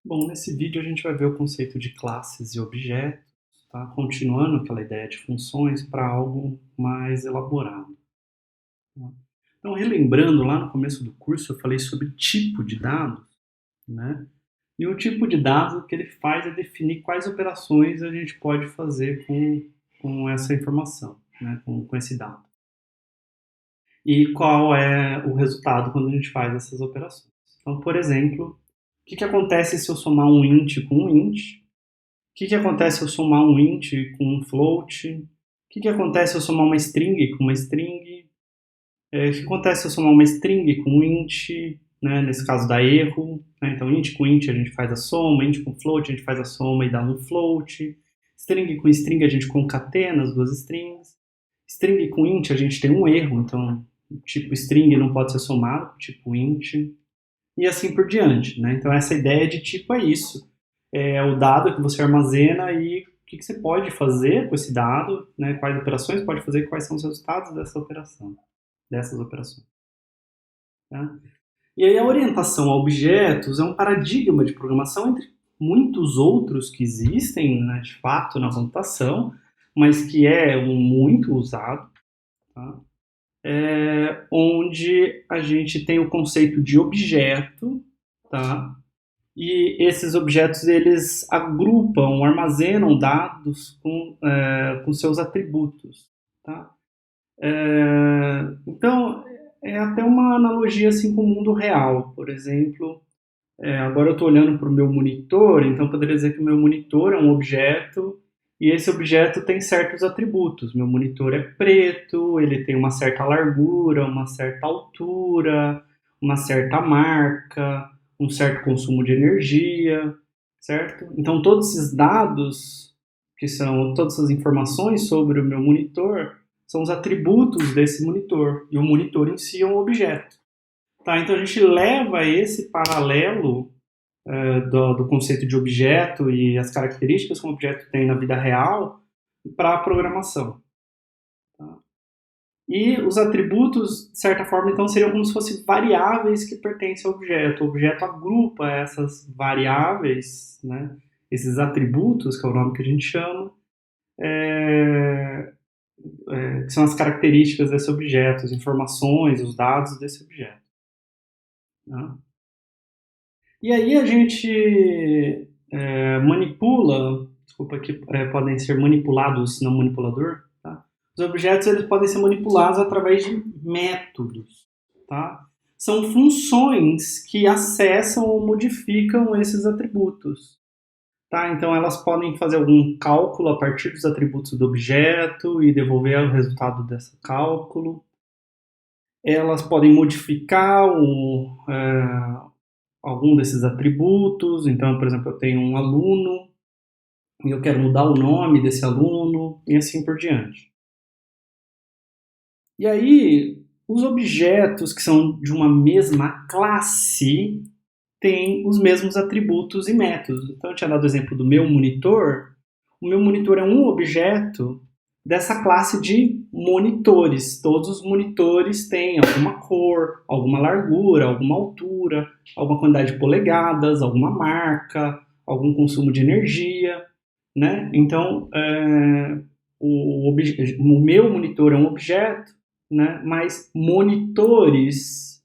Bom, nesse vídeo a gente vai ver o conceito de classes e objetos, tá? Continuando aquela ideia de funções para algo mais elaborado. Tá? Então, relembrando, lá no começo do curso eu falei sobre tipo de dados, né? E o tipo de dados, o que ele faz é definir quais operações a gente pode fazer com essa informação, né? com esse dado. E qual é o resultado quando a gente faz essas operações. Então, por exemplo, o que acontece se eu somar um int com um int? O que acontece se eu somar um int com um float? O que acontece se eu somar uma string com uma string? O que acontece se eu somar uma string com um int? Né? Nesse caso dá erro. Né? Então, int com int a gente faz a soma, int com float a gente faz a soma e dá um float. String com string a gente concatena as duas strings. String com int a gente tem um erro, então o tipo string não pode ser somado com o tipo int. E assim por diante. Né? Então, essa ideia de tipo é isso. É o dado que você armazena e o que você pode fazer com esse dado, né? Quais operações pode fazer e quais são os resultados dessas operações. Tá? E aí a orientação a objetos é um paradigma de programação entre muitos outros que existem, né, de fato, na computação, mas que é muito usado, tá? Onde a gente tem o conceito de objeto, tá? E esses objetos eles agrupam, armazenam dados com seus atributos. Tá? Então, é até uma analogia assim, com o mundo real. Por exemplo, agora eu estou olhando para o meu monitor, então eu poderia dizer que o meu monitor é um objeto e esse objeto tem certos atributos. Meu monitor é preto, ele tem uma certa largura, uma certa altura, uma certa marca, um certo consumo de energia, certo? Então todos esses dados, que são todas essas informações sobre o meu monitor, são os atributos desse monitor, e o monitor em si é um objeto. Tá? Então a gente leva esse paralelo do conceito de objeto e as características que um objeto tem na vida real para a programação. Tá? E os atributos, de certa forma, então, seriam como se fossem variáveis que pertencem ao objeto. O objeto agrupa essas variáveis, né, esses atributos, que é o nome que a gente chama, que são as características desse objeto, as informações, os dados desse objeto. Tá? E aí a gente manipula, desculpa que podem ser manipulados, não manipulador, tá? Os objetos eles podem ser manipulados através de métodos, tá? São funções que acessam ou modificam esses atributos, tá? Então elas podem fazer algum cálculo a partir dos atributos do objeto e devolver o resultado desse cálculo. Elas podem modificar algum desses atributos. Então, por exemplo, eu tenho um aluno e eu quero mudar o nome desse aluno e assim por diante. E aí, os objetos que são de uma mesma classe têm os mesmos atributos e métodos. Então, eu tinha dado o exemplo do meu monitor. O meu monitor é um objeto dessa classe de monitores. Todos os monitores têm alguma cor, alguma largura, alguma altura, alguma quantidade de polegadas, alguma marca, algum consumo de energia, né? Então, o meu monitor é um objeto, né? Mas monitores,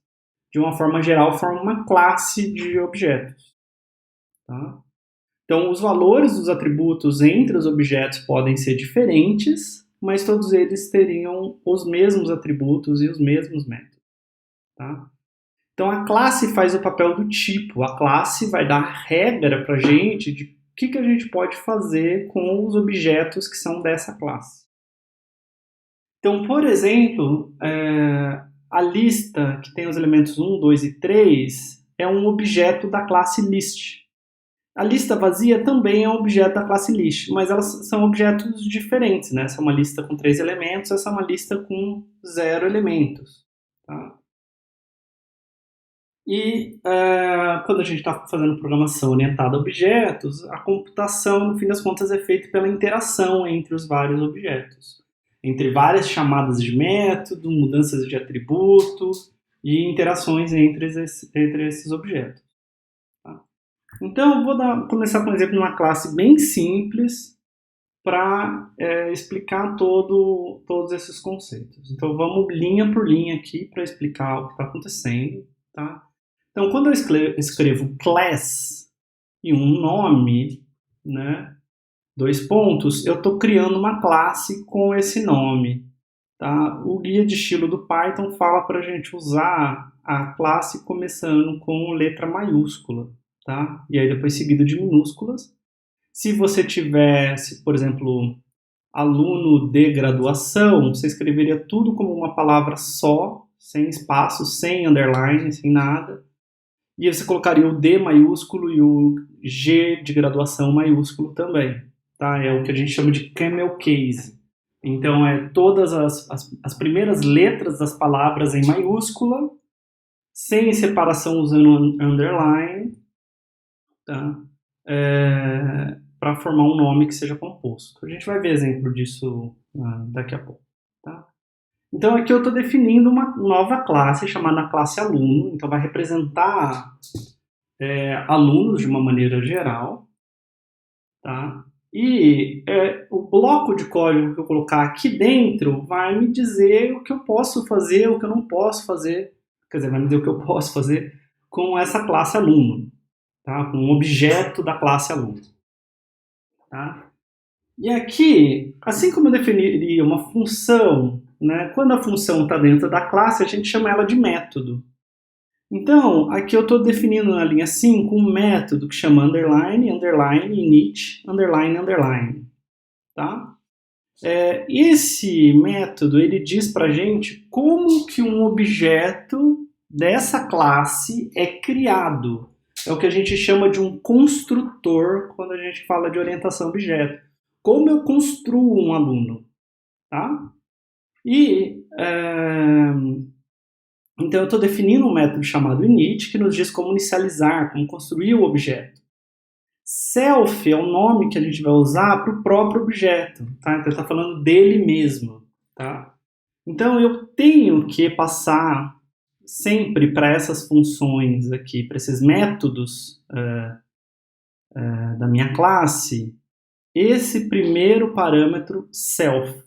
de uma forma geral, formam uma classe de objetos. Tá? Então, os valores dos atributos entre os objetos podem ser diferentes, mas todos eles teriam os mesmos atributos e os mesmos métodos. Tá? Então, a classe faz o papel do tipo. A classe vai dar regra para a gente de o que a gente pode fazer com os objetos que são dessa classe. Então, por exemplo, a lista que tem os elementos 1, 2 e 3 é um objeto da classe list. A lista vazia também é um objeto da classe list, mas elas são objetos diferentes, né? Essa é uma lista com 3 elementos, essa é uma lista com 0 elementos. Tá? E quando a gente está fazendo programação orientada a objetos, a computação, no fim das contas, é feita pela interação entre os vários objetos. Entre várias chamadas de método, mudanças de atributo e interações entre esses objetos. Tá? Então, eu vou começar com um exemplo de uma classe bem simples para explicar todos esses conceitos. Então, vamos linha por linha aqui para explicar o que está acontecendo. Tá? Então, quando eu escrevo class e um nome, né, 2 pontos, eu estou criando uma classe com esse nome. Tá? O guia de estilo do Python fala para a gente usar a classe começando com letra maiúscula. Tá? E aí depois seguido de minúsculas. Se você tivesse, por exemplo, aluno de graduação, você escreveria tudo como uma palavra só, sem espaço, sem underline, sem nada. E aí você colocaria o D maiúsculo e o G de graduação maiúsculo também. Tá? É o que a gente chama de camel case. Então, é todas as primeiras letras das palavras em maiúscula, sem separação usando underline, tá? Para formar um nome que seja composto. A gente vai ver exemplo disso daqui a pouco. Tá? Então, aqui eu estou definindo uma nova classe chamada classe aluno. Então, vai representar alunos de uma maneira geral. Tá? E o bloco de código que eu colocar aqui dentro vai me dizer o que eu posso fazer, o que eu não posso fazer. Quer dizer, vai me dizer o que eu posso fazer com essa classe aluno. Tá? Com um objeto da classe aluno. Tá? E aqui, assim como eu definiria uma função, né, quando a função está dentro da classe, a gente chama ela de método. Então, aqui eu estou definindo na linha 5 um método que chama underline, underline, init, underline, underline. Tá? Esse método ele diz para a gente como que um objeto dessa classe é criado. É o que a gente chama de um construtor quando a gente fala de orientação a objeto. Como eu construo um aluno. Tá? E então eu estou definindo um método chamado init que nos diz como inicializar, como construir o objeto. Self é o nome que a gente vai usar para o próprio objeto. Tá? Então ele está falando dele mesmo. Tá? Então eu tenho que passar sempre para essas funções aqui, para esses métodos da minha classe, esse primeiro parâmetro self.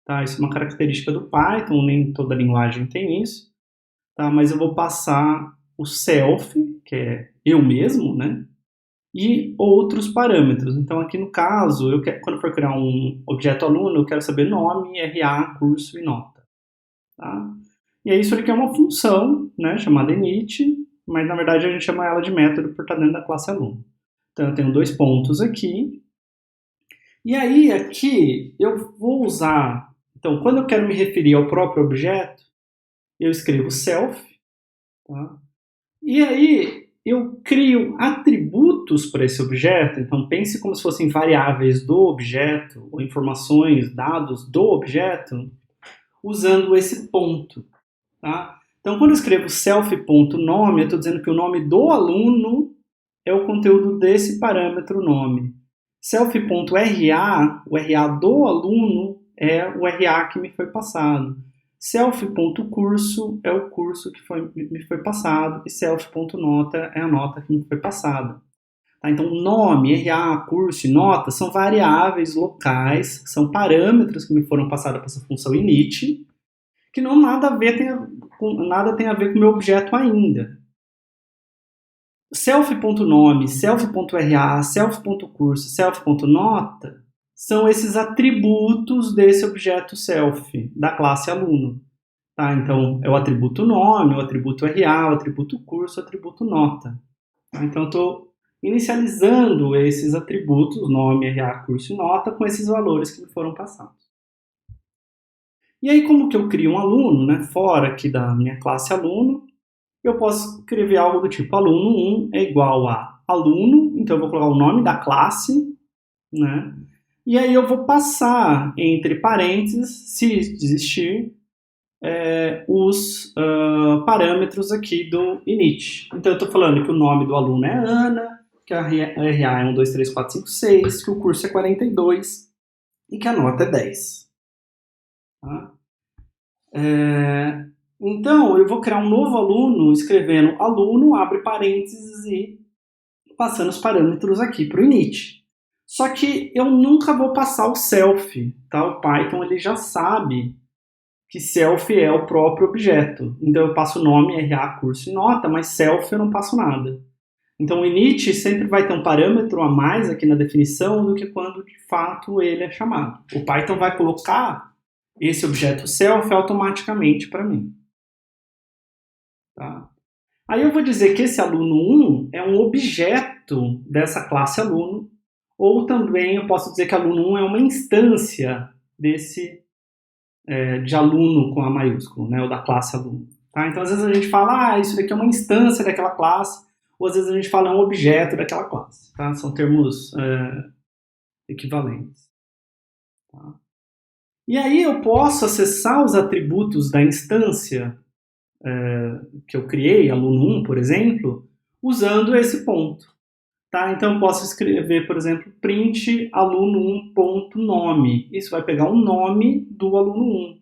Tá? Isso é uma característica do Python, nem toda linguagem tem isso. Tá? Mas eu vou passar o self, que é eu mesmo, né? E outros parâmetros. Então, aqui no caso, quando eu for criar um objeto aluno, eu quero saber nome, RA, curso e nota. Tá? E aí isso aqui é uma função, né, chamada init, mas na verdade a gente chama ela de método por estar dentro da classe aluno. Então eu tenho 2 pontos aqui. E aí aqui eu vou usar... Então, quando eu quero me referir ao próprio objeto, eu escrevo self. Tá? E aí eu crio atributos para esse objeto. Então pense como se fossem variáveis do objeto, ou informações, dados do objeto, usando esse ponto. Tá? Então quando eu escrevo self.nome, eu estou dizendo que o nome do aluno é o conteúdo desse parâmetro nome. Self.ra, o RA do aluno, é o RA que me foi passado. Self.curso é o curso que me foi passado e self.nota é a nota que me foi passada. Tá? Então, nome, RA, curso e nota são variáveis locais, são parâmetros que me foram passados para essa função init, que não nada tem a ver com o meu objeto ainda. Self.nome, self.ra, self.curso, self.nota são esses atributos desse objeto self, da classe aluno. Tá? Então, é o atributo nome, o atributo RA, o atributo curso, o atributo nota. Tá? Então, eu estou inicializando esses atributos, nome, RA, curso e nota, com esses valores que me foram passados. E aí, como que eu crio um aluno, né, fora aqui da minha classe aluno, eu posso escrever algo do tipo aluno 1 é igual a aluno, então eu vou colocar o nome da classe, né? E aí eu vou passar entre parênteses, se existir, os parâmetros aqui do init. Então eu estou falando que o nome do aluno é Ana, que a RA é 1, 2, 3, 4, 5, 6, que o curso é 42 e que a nota é 10. Tá? Então eu vou criar um novo aluno escrevendo aluno, abre parênteses e passando os parâmetros aqui para o init. Só que eu nunca vou passar o self, tá? O Python ele já sabe que self é o próprio objeto. Então eu passo nome, RA, curso e nota, mas self eu não passo nada. Então o init sempre vai ter um parâmetro a mais aqui na definição do que quando de fato ele é chamado. O Python vai colocar esse objeto self automaticamente para mim. Tá? Aí eu vou dizer que esse aluno 1 é um objeto dessa classe aluno, ou também eu posso dizer que aluno 1 é uma instância de aluno com A maiúsculo, né, ou da classe aluno. Tá? Então às vezes a gente fala, isso daqui é uma instância daquela classe, ou às vezes a gente fala é um objeto daquela classe. Tá? São termos equivalentes. Tá? E aí eu posso acessar os atributos da instância que eu criei, aluno 1, por exemplo, usando esse ponto. Tá? Então eu posso escrever, por exemplo, print aluno1.nome. Isso vai pegar o nome do aluno 1.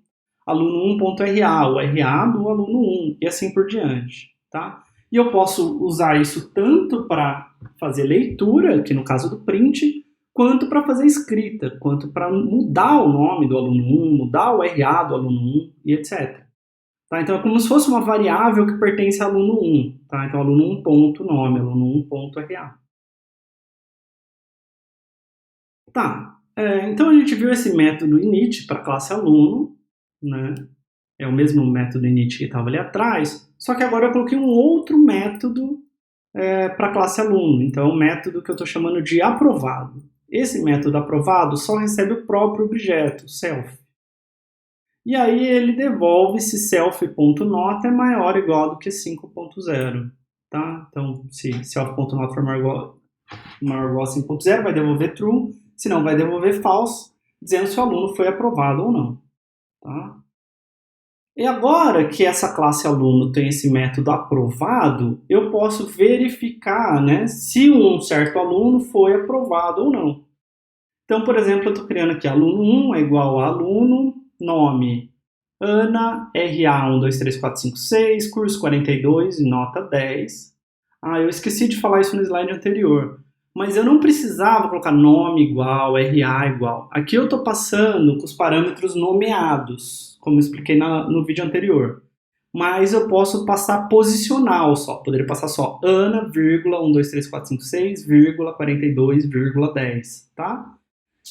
Aluno1.ra, o RA do aluno 1, e assim por diante. Tá? E eu posso usar isso tanto para fazer leitura, que no caso do print, quanto para fazer escrita, quanto para mudar o nome do aluno 1, mudar o RA do aluno 1 e etc. Tá? Então é como se fosse uma variável que pertence ao aluno 1. Tá? Então aluno 1.nome, aluno 1.ra. Tá, então a gente viu esse método init para a classe aluno, né? É o mesmo método init que estava ali atrás, só que agora eu coloquei um outro método para a classe aluno. Então é um método que eu estou chamando de aprovado. Esse método aprovado só recebe o próprio objeto, self. E aí ele devolve se self.nota é maior ou igual do que 5.0. Tá? Então se self.nota for maior ou igual a 5.0, vai devolver true, se não vai devolver false, dizendo se o aluno foi aprovado ou não. Tá? E agora que essa classe aluno tem esse método aprovado, eu posso verificar, né, se um certo aluno foi aprovado ou não. Então, por exemplo, eu estou criando aqui aluno 1 é igual a aluno, nome, Ana, RA 1, 2, 3, 4, 5, 6, curso 42 e nota 10. Eu esqueci de falar isso no slide anterior. Mas eu não precisava colocar nome igual, RA igual. Aqui eu estou passando com os parâmetros nomeados, como eu expliquei no vídeo anterior. Mas eu posso passar posicional só. Poderia passar só Ana, vírgula, 1, 2, 3, 4, 5, 6, vírgula, 42, vírgula, 10. Tá?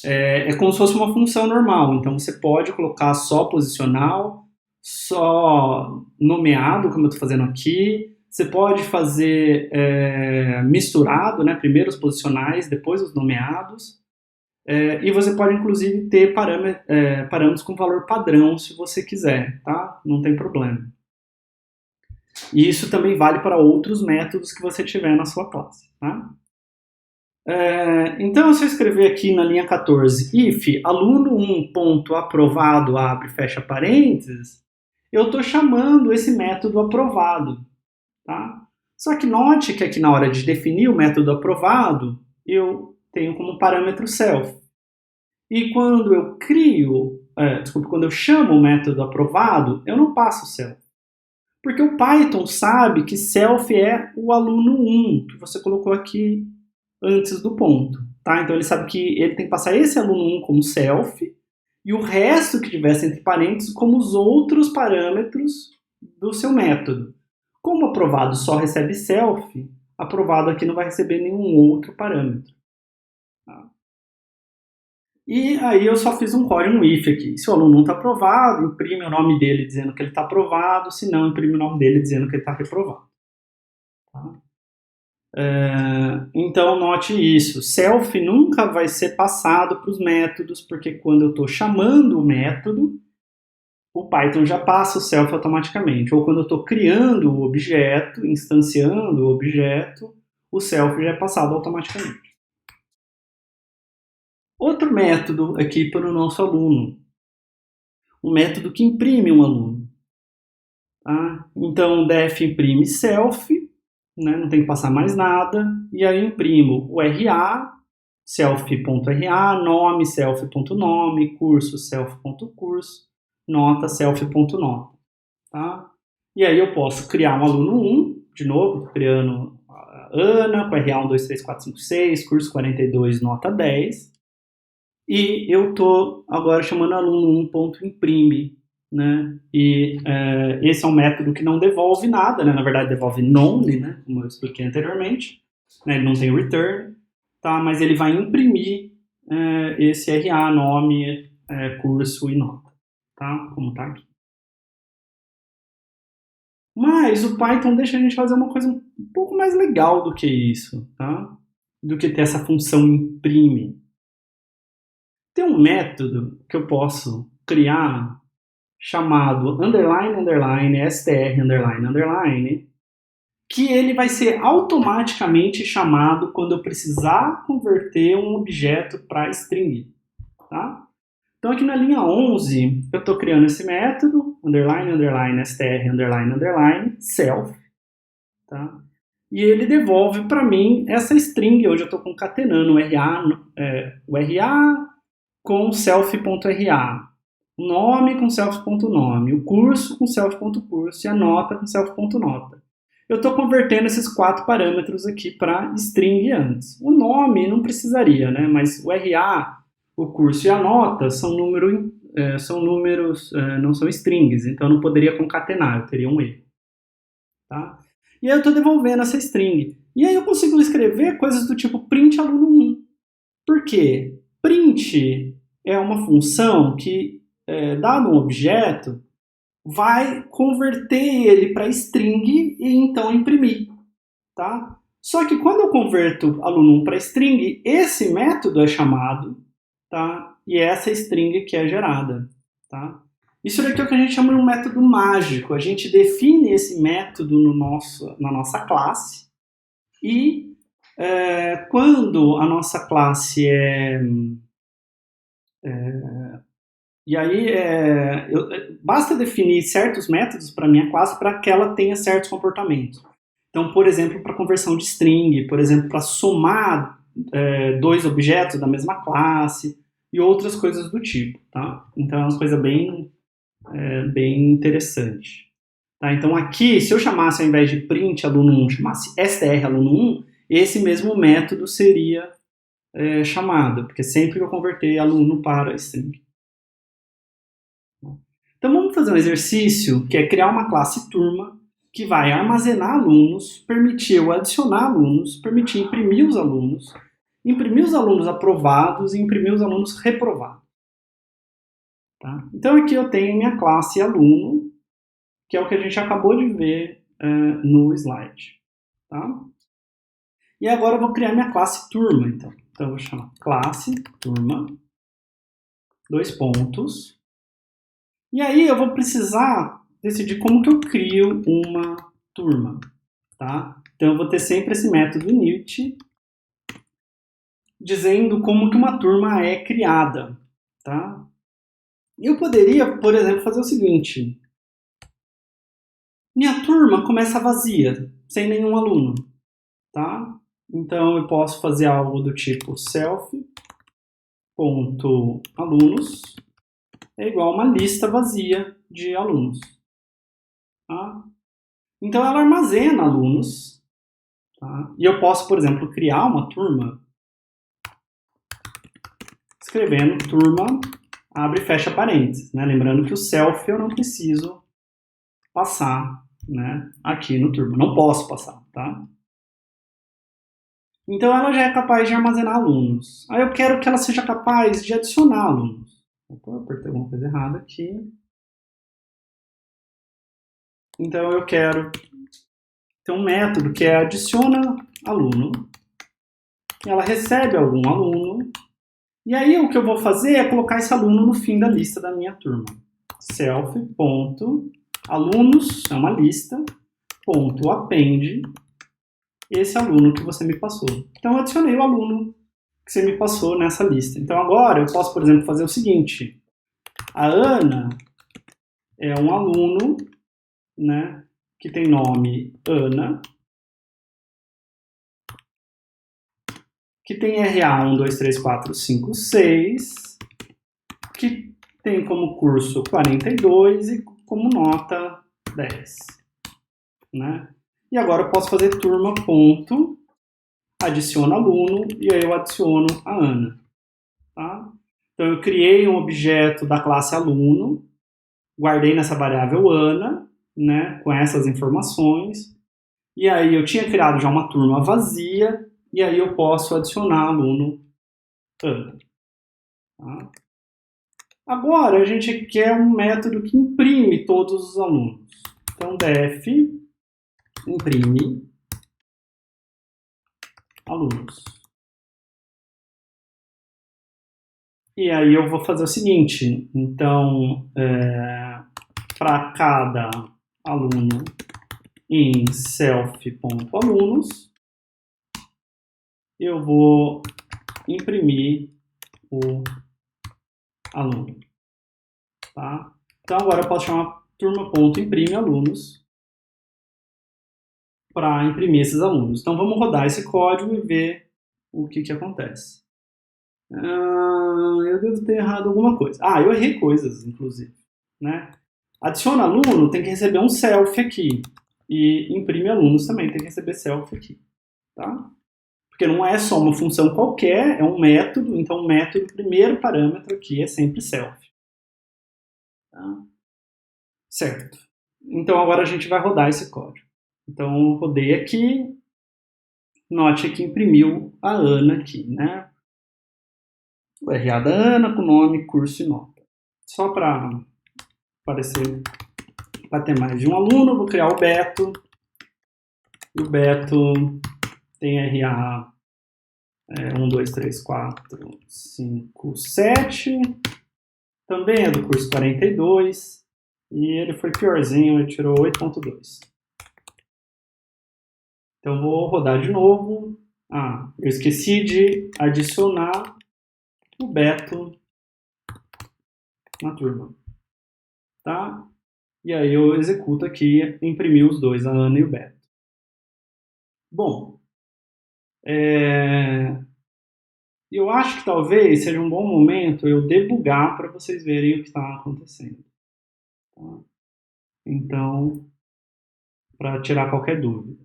É como se fosse uma função normal. Então você pode colocar só posicional, só nomeado, como eu estou fazendo aqui. Você pode fazer misturado, né? Primeiro os posicionais, depois os nomeados. E você pode, inclusive, ter parâmetros com valor padrão, se você quiser, tá? Não tem problema. E isso também vale para outros métodos que você tiver na sua classe, tá? Então, se eu escrever aqui na linha 14, if aluno1.aprovado abre e fecha parênteses, eu estou chamando esse método aprovado. Tá? Só que note que aqui na hora de definir o método aprovado, eu tenho como parâmetro self. E quando eu quando eu chamo o método aprovado, eu não passo self. Porque o Python sabe que self é o aluno 1, que você colocou aqui antes do ponto. Tá? Então ele sabe que ele tem que passar esse aluno 1 como self e o resto que tivesse entre parênteses como os outros parâmetros do seu método. Como aprovado só recebe self, aprovado aqui não vai receber nenhum outro parâmetro. Tá? E aí eu só fiz um if aqui. Se o aluno não está aprovado, imprime o nome dele dizendo que ele está aprovado, se não, imprime o nome dele dizendo que ele está reprovado. Tá? Então note isso, self nunca vai ser passado para os métodos, porque quando eu estou chamando o método, o Python já passa o self automaticamente. Ou quando eu estou criando o objeto, instanciando o objeto, o self já é passado automaticamente. Outro método aqui para o nosso aluno. Um método que imprime um aluno. Tá? Então, o def imprime self, né? Não tem que passar mais nada. E aí eu imprimo o RA, self.ra, nome, self.nome, curso, self.curso, nota, self.nota. Tá? E aí eu posso criar um aluno 1, de novo, criando Ana, com RA 1, 2, 3, 4, 5, 6, curso 42, nota 10. E eu estou agora chamando aluno 1.imprime, né? E esse é um método que não devolve nada, né? Na verdade devolve none, né? Como eu expliquei anteriormente, né? Ele não tem return, tá? Mas ele vai imprimir esse RA, nome, curso e nota, tá? Como tá aqui. Mas o Python deixa a gente fazer uma coisa um pouco mais legal do que isso, tá? Do que ter essa função imprime. Tem um método que eu posso criar chamado underline, underline, str, underline, underline, que ele vai ser automaticamente chamado quando eu precisar converter um objeto para string, tá? Então aqui na linha 11, eu estou criando esse método, underline, underline, str, underline, underline, self, tá? E ele devolve para mim essa string, hoje eu estou concatenando o RA com self.ra, o nome com self.nome, o curso com self.curso e a nota com self.nota. Eu estou convertendo esses 4 parâmetros aqui para string antes. O nome não precisaria, né? Mas o RA, o curso e a nota são números, não são strings, então eu não poderia concatenar, eu teria um erro. Tá? E aí eu estou devolvendo essa string. E aí eu consigo escrever coisas do tipo print aluno 1. Por quê? Print é uma função que, dado um objeto, vai converter ele para string e então imprimir. Tá? Só que quando eu converto aluno 1 para string, esse método é chamado, tá? E é essa string que é gerada. Tá? Isso daqui é o que a gente chama de um método mágico. A gente define esse método na nossa classe e quando a nossa classe basta definir certos métodos para a minha classe para que ela tenha certos comportamentos. Então, por exemplo, para conversão de string, por exemplo, para somar 2 objetos da mesma classe e outras coisas do tipo. Tá? Então, é uma coisa bem interessante. Tá? Então, aqui, se eu chamasse, ao invés de print aluno 1, chamasse str aluno 1, esse mesmo método seria chamado, porque sempre que eu converter aluno para string. Então vamos fazer um exercício que é criar uma classe turma que vai armazenar alunos, permitir eu adicionar alunos, permitir imprimir os alunos aprovados e imprimir os alunos reprovados. Tá? Então aqui eu tenho minha classe aluno, que é o que a gente acabou de ver no slide. Tá? E agora eu vou criar minha classe turma, então. Então eu vou chamar classe turma, 2 pontos. E aí eu vou precisar decidir como que eu crio uma turma, tá? Então eu vou ter sempre esse método init dizendo como que uma turma é criada, tá? E eu poderia, por exemplo, fazer o seguinte: minha turma começa vazia, sem nenhum aluno, tá? Então eu posso fazer algo do tipo self.alunos é igual a uma lista vazia de alunos. Tá? Então ela armazena alunos. Tá? E eu posso, por exemplo, criar uma turma escrevendo turma, abre e fecha parênteses. Né? Lembrando que o self eu não preciso passar, né, aqui no turma. Não posso passar. Tá? Então ela já é capaz de armazenar alunos. Aí eu quero que ela seja capaz de adicionar alunos. Então eu apertei alguma coisa errada aqui. Então eu quero ter um método que adiciona aluno. E ela recebe algum aluno. E aí o que eu vou fazer é colocar esse aluno no fim da lista da minha turma. Self.alunos, é uma lista, .append, esse aluno que você me passou. Então eu adicionei o aluno que você me passou nessa lista. Então agora eu posso, por exemplo, fazer o seguinte. A Ana é um aluno, né, que tem nome Ana, que tem RA 1, 2, 3, 4, 5, 6, que tem como curso 42 e como nota 10. Né? E agora eu posso fazer turma ponto adiciono aluno, e aí eu adiciono a Ana. Tá? Então, eu criei um objeto da classe aluno, guardei nessa variável Ana, né, com essas informações, e aí eu tinha criado já uma turma vazia, e aí eu posso adicionar aluno Ana. Tá? Agora, a gente quer um método que imprime todos os alunos. Então, def imprime alunos. E aí eu vou fazer o seguinte, então, para cada aluno em self.alunos, eu vou imprimir o aluno. Tá? Então agora eu posso chamar turma.imprime alunos para imprimir esses alunos. Então vamos rodar esse código e ver o que acontece. Eu devo ter errado alguma coisa. Eu errei coisas, inclusive. Né? Adiciona aluno tem que receber um self aqui. E imprime alunos também tem que receber self aqui. Tá? Porque não é só uma função qualquer, é um método. Então o método, o primeiro parâmetro aqui é sempre self. Tá? Certo. Então agora a gente vai rodar esse código. Então eu rodei aqui. Note que imprimiu a Ana aqui, né? O RA da Ana com nome, curso e nota. Só para parecer, para ter mais de um aluno, eu vou criar o Beto. E o Beto tem RA 1, 2, 3, 4, 5, 7. Também é do curso 42. E ele foi piorzinho, ele tirou 8.2. Então vou rodar de novo. Eu esqueci de adicionar o Beto na turma. Tá? E aí eu executo aqui, imprimir os dois, a Ana e o Beto. Bom, eu acho que talvez seja um bom momento eu debugar para vocês verem o que está acontecendo. Tá? Então, para tirar qualquer dúvida.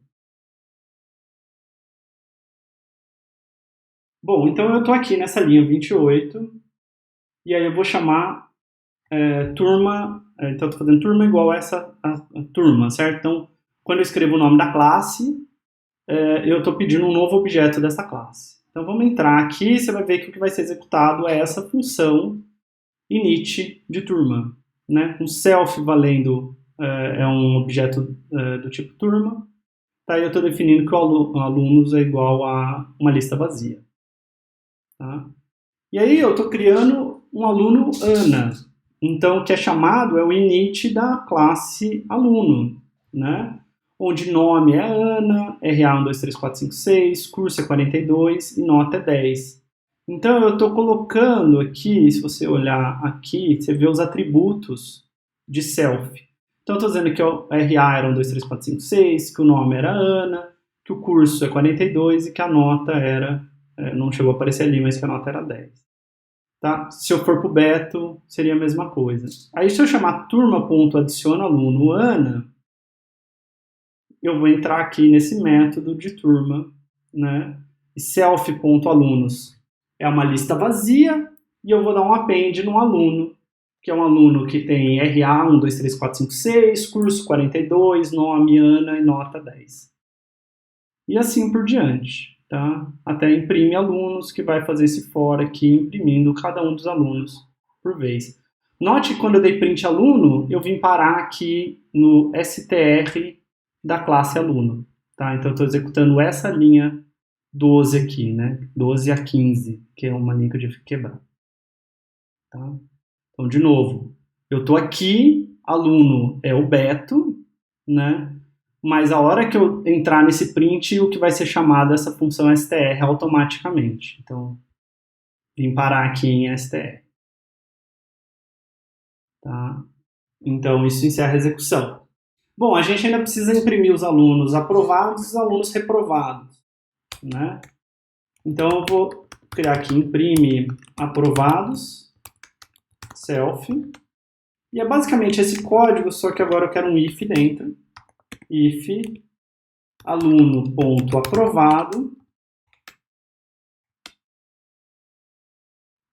Bom, então eu estou aqui nessa linha 28, e aí eu vou chamar turma, então eu estou fazendo turma igual a essa a turma, certo? Então, quando eu escrevo o nome da classe, eu estou pedindo um novo objeto dessa classe. Então vamos entrar aqui, você vai ver que o que vai ser executado é essa função init de turma, né? Um self valendo é um objeto do tipo turma, tá? E eu estou definindo que o alunos é igual a uma lista vazia. Tá? E aí eu estou criando um aluno Ana, então o que é chamado é o init da classe aluno, né? Onde nome é Ana, RA 1, 2, 3, 4, 5, 6, curso é 42 e nota é 10. Então eu estou colocando aqui, se você olhar aqui, você vê os atributos de self. Então eu estou dizendo que o RA era 1, 2, 3, 4, 5, 6, que o nome era Ana, que o curso é 42 e que a nota era, não chegou a aparecer ali, mas que a nota era 10. Tá? Se eu for para o Beto, seria a mesma coisa. Aí se eu chamar turma.adiciona aluno Ana, eu vou entrar aqui nesse método de turma, né? E self.alunos é uma lista vazia e eu vou dar um append no aluno, que é um aluno que tem RA 1, 2, 3, 4, 5, 6, curso 42, nome Ana e nota 10. E assim por diante, tá? Até imprime alunos, que vai fazer esse for aqui, imprimindo cada um dos alunos por vez. Note que quando eu dei print aluno, eu vim parar aqui no str da classe aluno, tá? Então eu estou executando essa linha 12 aqui, né? 12 a 15, que é uma linha que eu tive que quebrar. Tá? Então, de novo, eu estou aqui, aluno é o Beto, né? Mas a hora que eu entrar nesse print, o que vai ser chamado essa função str automaticamente. Então, vim parar aqui em str. Tá? Então, isso encerra a execução. Bom, a gente ainda precisa imprimir os alunos aprovados e os alunos reprovados, né? Então, eu vou criar aqui imprime aprovados, self, e é basicamente esse código, só que agora eu quero um if dentro. If aluno.aprovado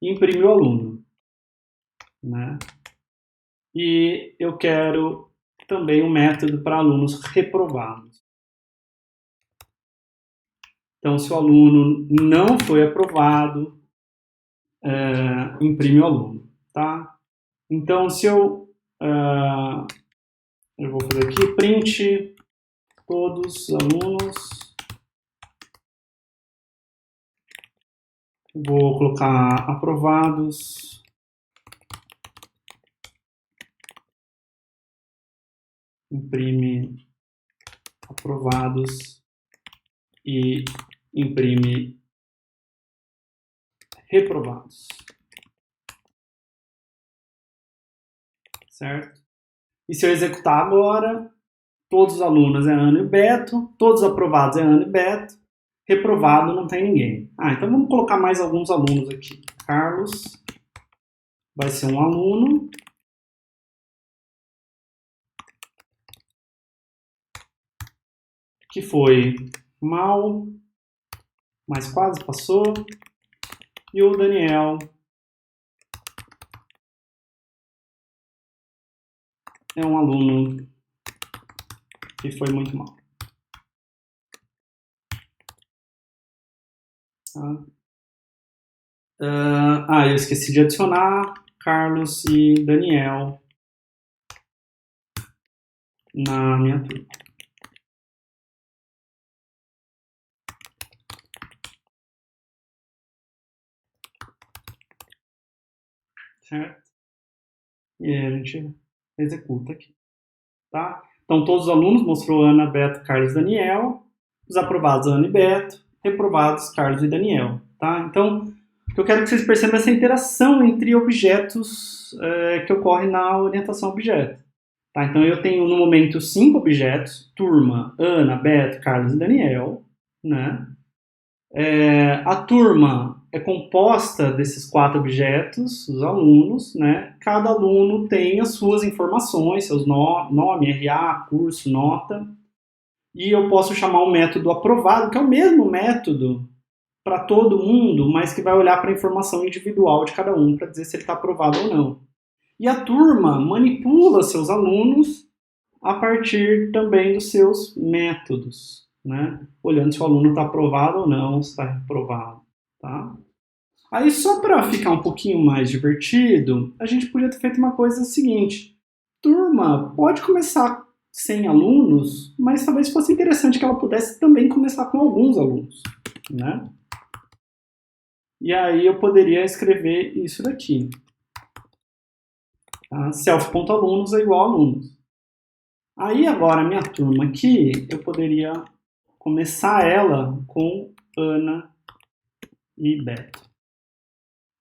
imprime o aluno, né? E eu quero também um método para alunos reprovados. Então, se o aluno não foi aprovado, imprime o aluno, tá? Então, se eu vou fazer aqui, print todos os alunos, vou colocar aprovados, imprime aprovados e imprime reprovados, certo? E se eu executar agora, todos os alunos é Ana e Beto, todos aprovados é Ana e Beto, reprovado não tem ninguém. Então vamos colocar mais alguns alunos aqui. Carlos vai ser um aluno. Que foi mal, mas quase passou. E o Daniel é um aluno que foi muito mal. Eu esqueci de adicionar Carlos e Daniel na minha turma. Certo? E aí a gente executa aqui. Tá? Então, todos os alunos mostrou Ana, Beto, Carlos e Daniel. Os aprovados, Ana e Beto. Reprovados, Carlos e Daniel. Tá? Então, eu quero que vocês percebam essa interação entre objetos que ocorre na orientação a objeto. Tá? Então, eu tenho no momento 5 objetos. Turma, Ana, Beto, Carlos e Daniel. Né? A turma é composta desses 4 objetos, os alunos, né? Cada aluno tem as suas informações, seus nome, RA, curso, nota, e eu posso chamar um método aprovado, que é o mesmo método para todo mundo, mas que vai olhar para a informação individual de cada um para dizer se ele está aprovado ou não. E a turma manipula seus alunos a partir também dos seus métodos, né? Olhando se o aluno está aprovado ou não, se está reprovado, tá? Aí, só para ficar um pouquinho mais divertido, a gente podia ter feito uma coisa seguinte. Turma pode começar sem alunos, mas talvez fosse interessante que ela pudesse também começar com alguns alunos, né? E aí eu poderia escrever isso daqui. Tá? Self.alunos é igual a alunos. Aí agora a minha turma aqui, eu poderia começar ela com Ana e Beto.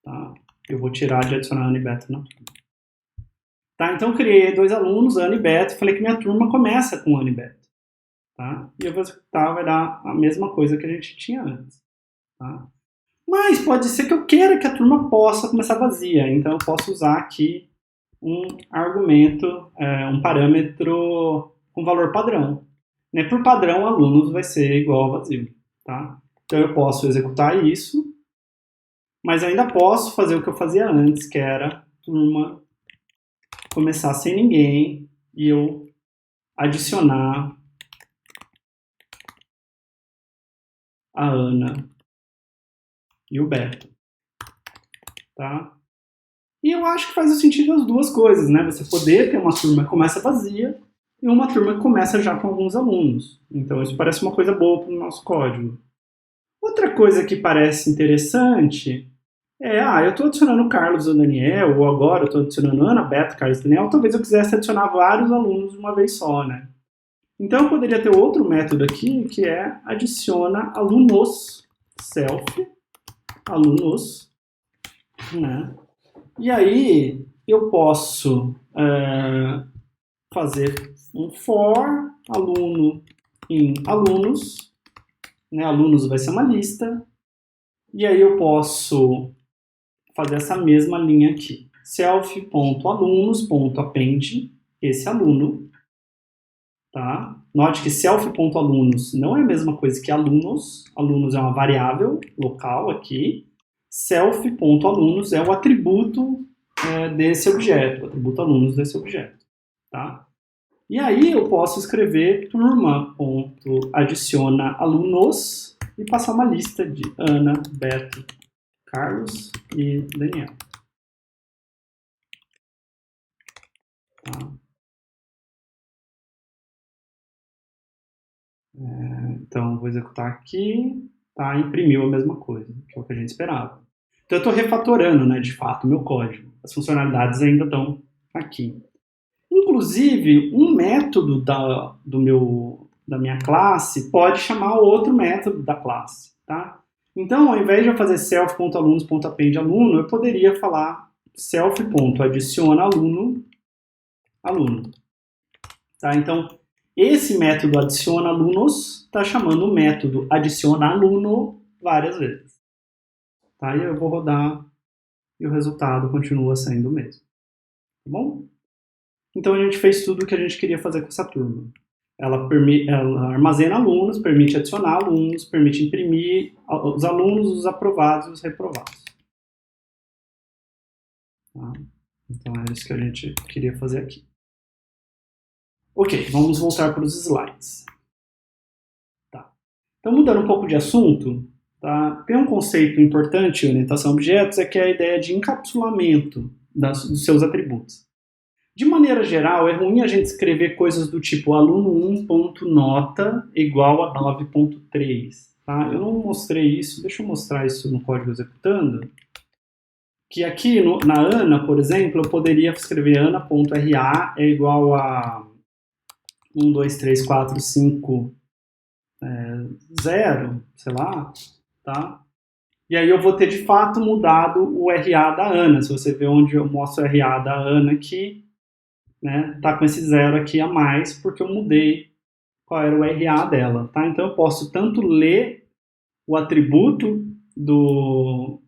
Tá? Eu vou tirar de adicionar Ana e Beto na turma. Tá? Então eu criei 2 alunos, Ana e Beto, e falei que minha turma começa com Ana e Beto. Tá? E eu vou executar, vai dar a mesma coisa que a gente tinha antes. Tá? Mas pode ser que eu queira que a turma possa começar vazia, então eu posso usar aqui um argumento, um parâmetro com valor padrão. Né? Por padrão, alunos vai ser igual a vazio. Tá? Então eu posso executar isso, mas eu ainda posso fazer o que eu fazia antes, que era turma começar sem ninguém e eu adicionar a Ana e o Beto. Tá? E eu acho que faz sentido as duas coisas, né? Você poder ter uma turma que começa vazia e uma turma que começa já com alguns alunos. Então isso parece uma coisa boa para o nosso código. Outra coisa que parece interessante eu estou adicionando Carlos e Daniel, ou agora eu estou adicionando Ana, Beto, Carlos e Daniel, talvez eu quisesse adicionar vários alunos de uma vez só, né? Então eu poderia ter outro método aqui, que é adiciona alunos, self, alunos, né? E aí eu posso fazer um for aluno em alunos, né? Alunos vai ser uma lista, e aí eu posso fazer essa mesma linha aqui. Self.alunos.append esse aluno, tá? Note que self.alunos não é a mesma coisa que alunos. Alunos é uma variável local aqui. self.alunos é o atributo desse objeto, o atributo alunos desse objeto, tá? E aí eu posso escrever turma.adiciona alunos e passar uma lista de Ana, Beto, Carlos e Daniel. Tá? Então, vou executar aqui, tá? Imprimiu a mesma coisa, que é o que a gente esperava. Então, eu estou refatorando, né, de fato, o meu código. As funcionalidades ainda estão aqui. Inclusive, um método da minha classe pode chamar outro método da classe, tá? Então, ao invés de eu fazer self.alunos.append aluno, eu poderia falar self.adiciona aluno. Tá? Então, esse método adiciona alunos está chamando o método adiciona aluno várias vezes. Tá? E eu vou rodar e o resultado continua sendo o mesmo. Tá bom? Então, a gente fez tudo o que a gente queria fazer com essa turma. Ela armazena alunos, permite adicionar alunos, permite imprimir os alunos, os aprovados e os reprovados. Tá? Então, é isso que a gente queria fazer aqui. Ok, vamos voltar para os slides. Tá. Então, mudando um pouco de assunto, tá? Tem um conceito importante em orientação a objetos, que é a ideia de encapsulamento dos seus atributos. De maneira geral, é ruim a gente escrever coisas do tipo aluno1.nota igual a 9.3. Tá? Eu não mostrei isso, deixa eu mostrar isso no código executando. Que aqui na Ana, por exemplo, eu poderia escrever ana.ra é igual a 1, 2, 3, 4, 5, 0, sei lá, tá? E aí eu vou ter de fato mudado o RA da Ana. Se você ver onde eu mostro o RA da Ana aqui, né, tá com esse 0 aqui a mais, porque eu mudei qual era o RA dela, tá? Então eu posso tanto ler o atributo do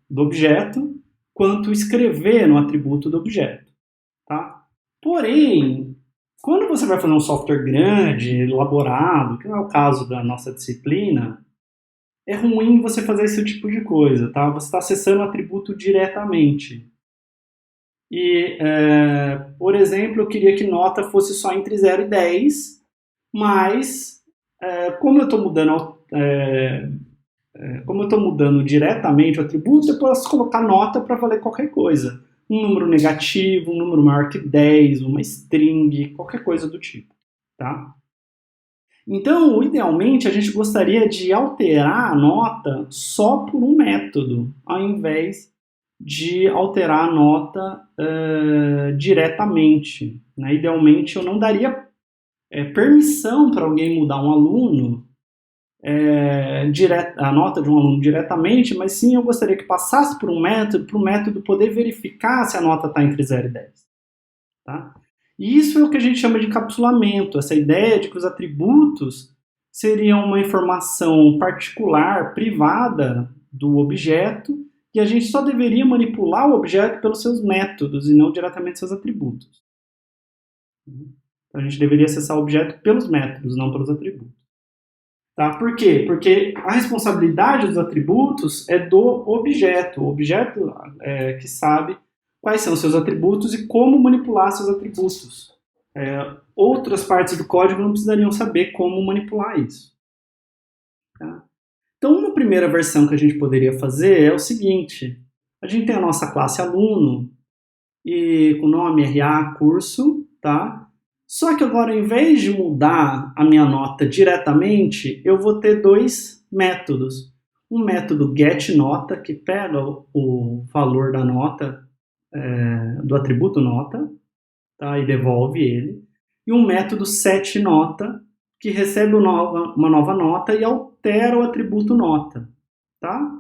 objeto, quanto escrever no atributo do objeto, tá? Porém, quando você vai fazer um software grande, elaborado, que não é o caso da nossa disciplina, é ruim você fazer esse tipo de coisa, tá? Você está acessando o atributo diretamente. E, por exemplo, eu queria que nota fosse só entre 0 e 10, mas como eu estou mudando diretamente o atributo, eu posso colocar nota para valer qualquer coisa. Um número negativo, um número maior que 10, uma string, qualquer coisa do tipo. Tá? Então, idealmente, a gente gostaria de alterar a nota só por um método, ao invés de alterar a nota diretamente. Né? Idealmente, eu não daria permissão para alguém mudar um aluno, a nota de um aluno diretamente, mas sim eu gostaria que passasse por um método, para o método poder verificar se a nota está entre 0 e 10. Tá? E isso é o que a gente chama de encapsulamento, essa ideia de que os atributos seriam uma informação particular, privada do objeto, e a gente só deveria manipular o objeto pelos seus métodos e não diretamente seus atributos. Então, a gente deveria acessar o objeto pelos métodos, não pelos atributos. Tá? Por quê? Porque a responsabilidade dos atributos é do objeto. O objeto que sabe quais são seus atributos e como manipular seus atributos. Outras partes do código não precisariam saber como manipular isso. Tá? Então, uma primeira versão que a gente poderia fazer é o seguinte. A gente tem a nossa classe aluno, e com nome RA curso, tá? Só que agora, ao invés de mudar a minha nota diretamente, eu vou ter dois métodos. Um método getNota, que pega o valor da nota, do atributo nota, tá? E devolve ele. E um método setNota, que recebe uma nova nota e altera o atributo nota. Tá?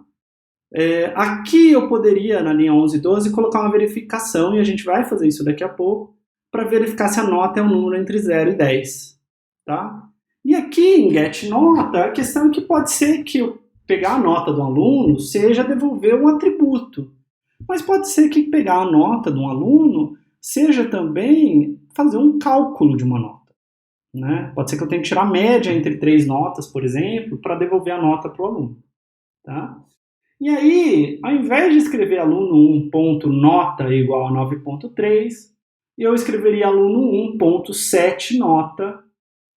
Aqui eu poderia, na linha 11 e 12, colocar uma verificação, e a gente vai fazer isso daqui a pouco, para verificar se a nota é um número entre 0 e 10. Tá? E aqui em getNota, a questão é que pode ser que eu pegar a nota do aluno seja devolver um atributo. Mas pode ser que pegar a nota de um aluno seja também fazer um cálculo de uma nota. Né? Pode ser que eu tenha que tirar a média entre 3 notas, por exemplo, para devolver a nota para o aluno. tá? E aí, ao invés de escrever aluno 1.nota igual a 9.3, eu escreveria aluno 1.7 nota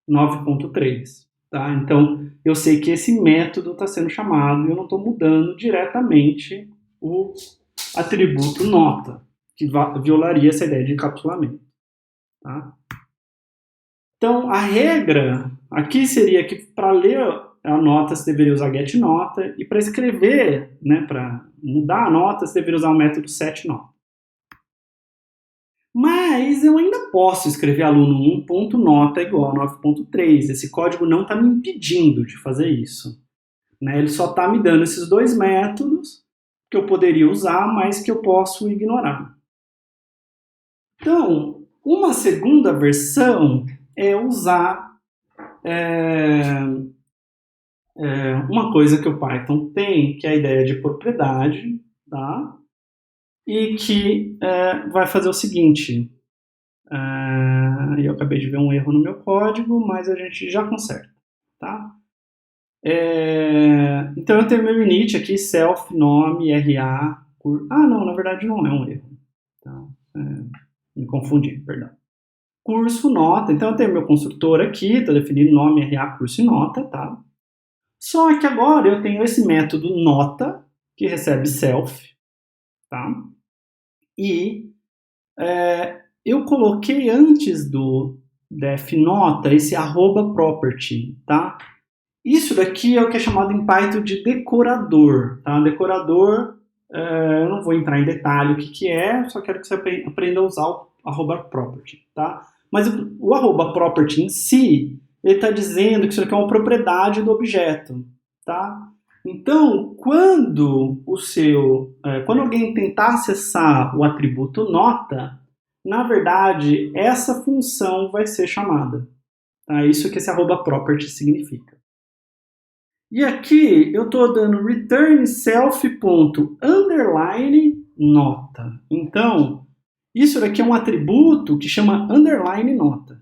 9.3. Tá? Então, eu sei que esse método está sendo chamado e eu não estou mudando diretamente o atributo nota, que violaria essa ideia de encapsulamento. Tá? Então, a regra aqui seria que para ler a nota você deveria usar getNota e para escrever, né, para mudar a nota, você deveria usar o método setNota. Mas eu ainda posso escrever aluno 1.nota igual a 9.3. Esse código não está me impedindo de fazer isso. Né? Ele só está me dando esses dois métodos que eu poderia usar, mas que eu posso ignorar. Então, uma segunda versão é usar uma coisa que o Python tem, que é a ideia de propriedade, tá? E que vai fazer o seguinte, eu acabei de ver um erro no meu código, mas a gente já conserta, tá? Então eu tenho meu init aqui, self, nome, RA, não, na verdade não é um erro, tá? Me confundi, perdão. Curso, nota, então eu tenho meu construtor aqui, estou definindo nome, RA, curso e nota, tá? Só que agora eu tenho esse método nota, que recebe self, tá? E eu coloquei antes do def nota esse @property, tá? Isso daqui é o que é chamado em Python de decorador, tá? Decorador, eu não vou entrar em detalhe o que é, só quero que você aprenda a usar o @property, tá? Mas o @property em si, ele está dizendo que isso aqui é uma propriedade do objeto, tá? Então, quando alguém tentar acessar o atributo nota, na verdade, essa função vai ser chamada. Tá? Isso que esse @property significa. E aqui eu estou dando return self.underline nota. Então, isso daqui é um atributo que chama underline nota.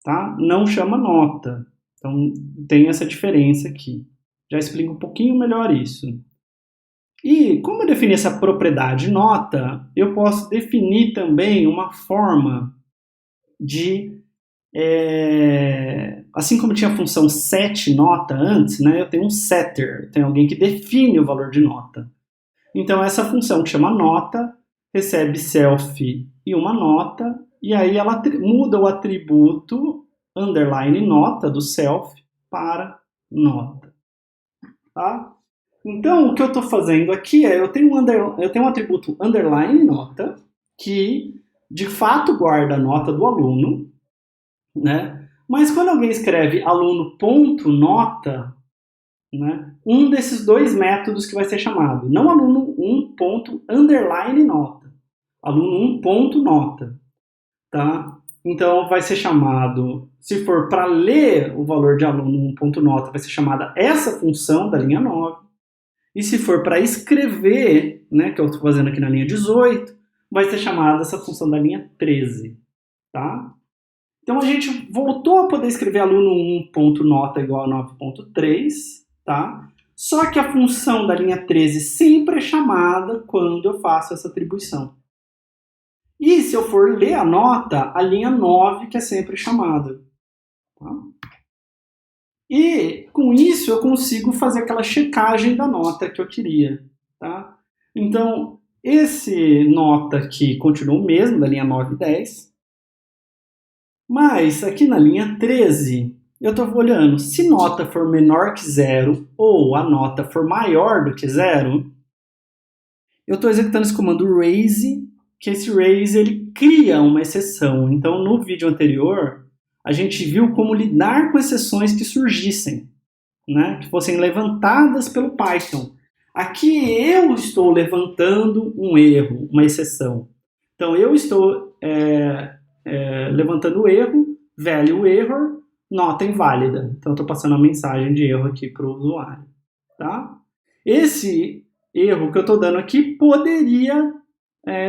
Tá? Não chama nota. Então, tem essa diferença aqui. Já explico um pouquinho melhor isso. E como eu defini essa propriedade nota, eu posso definir também uma forma de... assim como tinha a função setNota antes, né, eu tenho um setter, tem alguém que define o valor de nota. Então essa função que chama nota recebe self e uma nota, e aí ela muda o atributo underline nota do self para nota. Tá? Então o que eu estou fazendo aqui é, eu tenho um atributo underline nota, que de fato guarda a nota do aluno, né? Mas quando alguém escreve aluno.nota, né, um desses dois métodos que vai ser chamado, não aluno 1.underline nota, aluno 1.nota, tá? Então vai ser chamado, se for para ler o valor de aluno 1.nota, vai ser chamada essa função da linha 9, e se for para escrever, né, que eu estou fazendo aqui na linha 18, vai ser chamada essa função da linha 13, tá? Então a gente voltou a poder escrever aluno 1.nota igual a 9.3, tá? Só que a função da linha 13 sempre é chamada quando eu faço essa atribuição. E se eu for ler a nota, a linha 9 que é sempre chamada. Tá? E com isso eu consigo fazer aquela checagem da nota que eu queria. Tá? Então, esse nota aqui continua o mesmo, da linha 9 e 10. Mas aqui na linha 13, eu estou olhando, se nota for menor que 0 ou a nota for maior do que 0, eu estou executando esse comando raise, que esse raise ele cria uma exceção. Então no vídeo anterior, a gente viu como lidar com exceções que surgissem, né, que fossem levantadas pelo Python. Aqui eu estou levantando um erro, uma exceção. Então eu estou levantando o erro, value error, nota inválida. Então eu estou passando a mensagem de erro aqui para o usuário. Tá? Esse erro que eu estou dando aqui poderia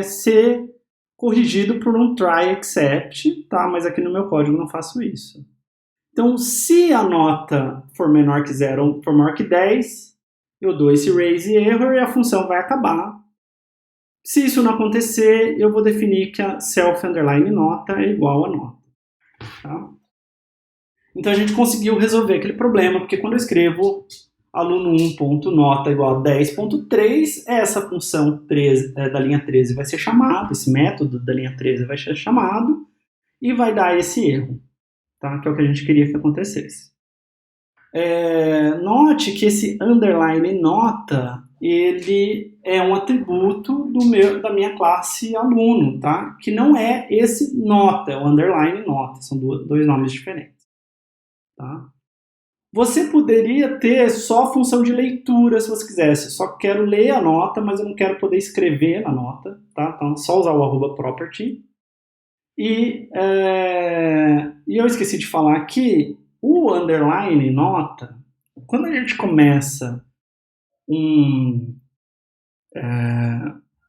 ser corrigido por um try except, tá? Mas aqui no meu código eu não faço isso. Então, se a nota for menor que 0 ou for maior que 10, eu dou esse raise error e a função vai acabar. Se isso não acontecer, eu vou definir que a self underline nota é igual a nota. Tá? Então a gente conseguiu resolver aquele problema, porque quando eu escrevo aluno 1.nota igual a 10.3, essa função 13, da linha 13 vai ser chamada, esse método da linha 13 vai ser chamado e vai dar esse erro, tá? Que é o que a gente queria que acontecesse. Note que esse underline nota, ele é um atributo da minha classe aluno, tá? Que não é esse nota, é o underline nota, são dois nomes diferentes. Tá? Você poderia ter só a função de leitura se você quisesse. Só quero ler a nota, mas eu não quero poder escrever na nota. Tá? Então, só usar o @property. E eu esqueci de falar aqui, o underline nota, quando a gente começa um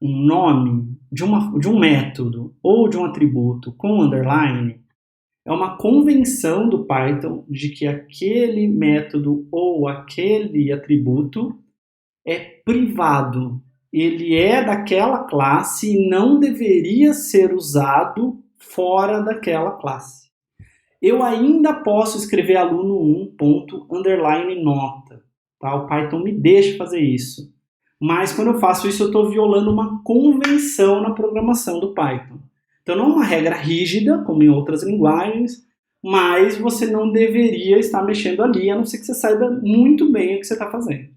nome de um método ou de um atributo com underline, é uma convenção do Python de que aquele método ou aquele atributo é privado. Ele é daquela classe e não deveria ser usado fora daquela classe. Eu ainda posso escrever aluno 1.underline nota. Tá? O Python me deixa fazer isso. Mas quando eu faço isso, eu estou violando uma convenção na programação do Python. Então não é uma regra rígida, como em outras linguagens, mas você não deveria estar mexendo ali, a não ser que você saiba muito bem o que você está fazendo.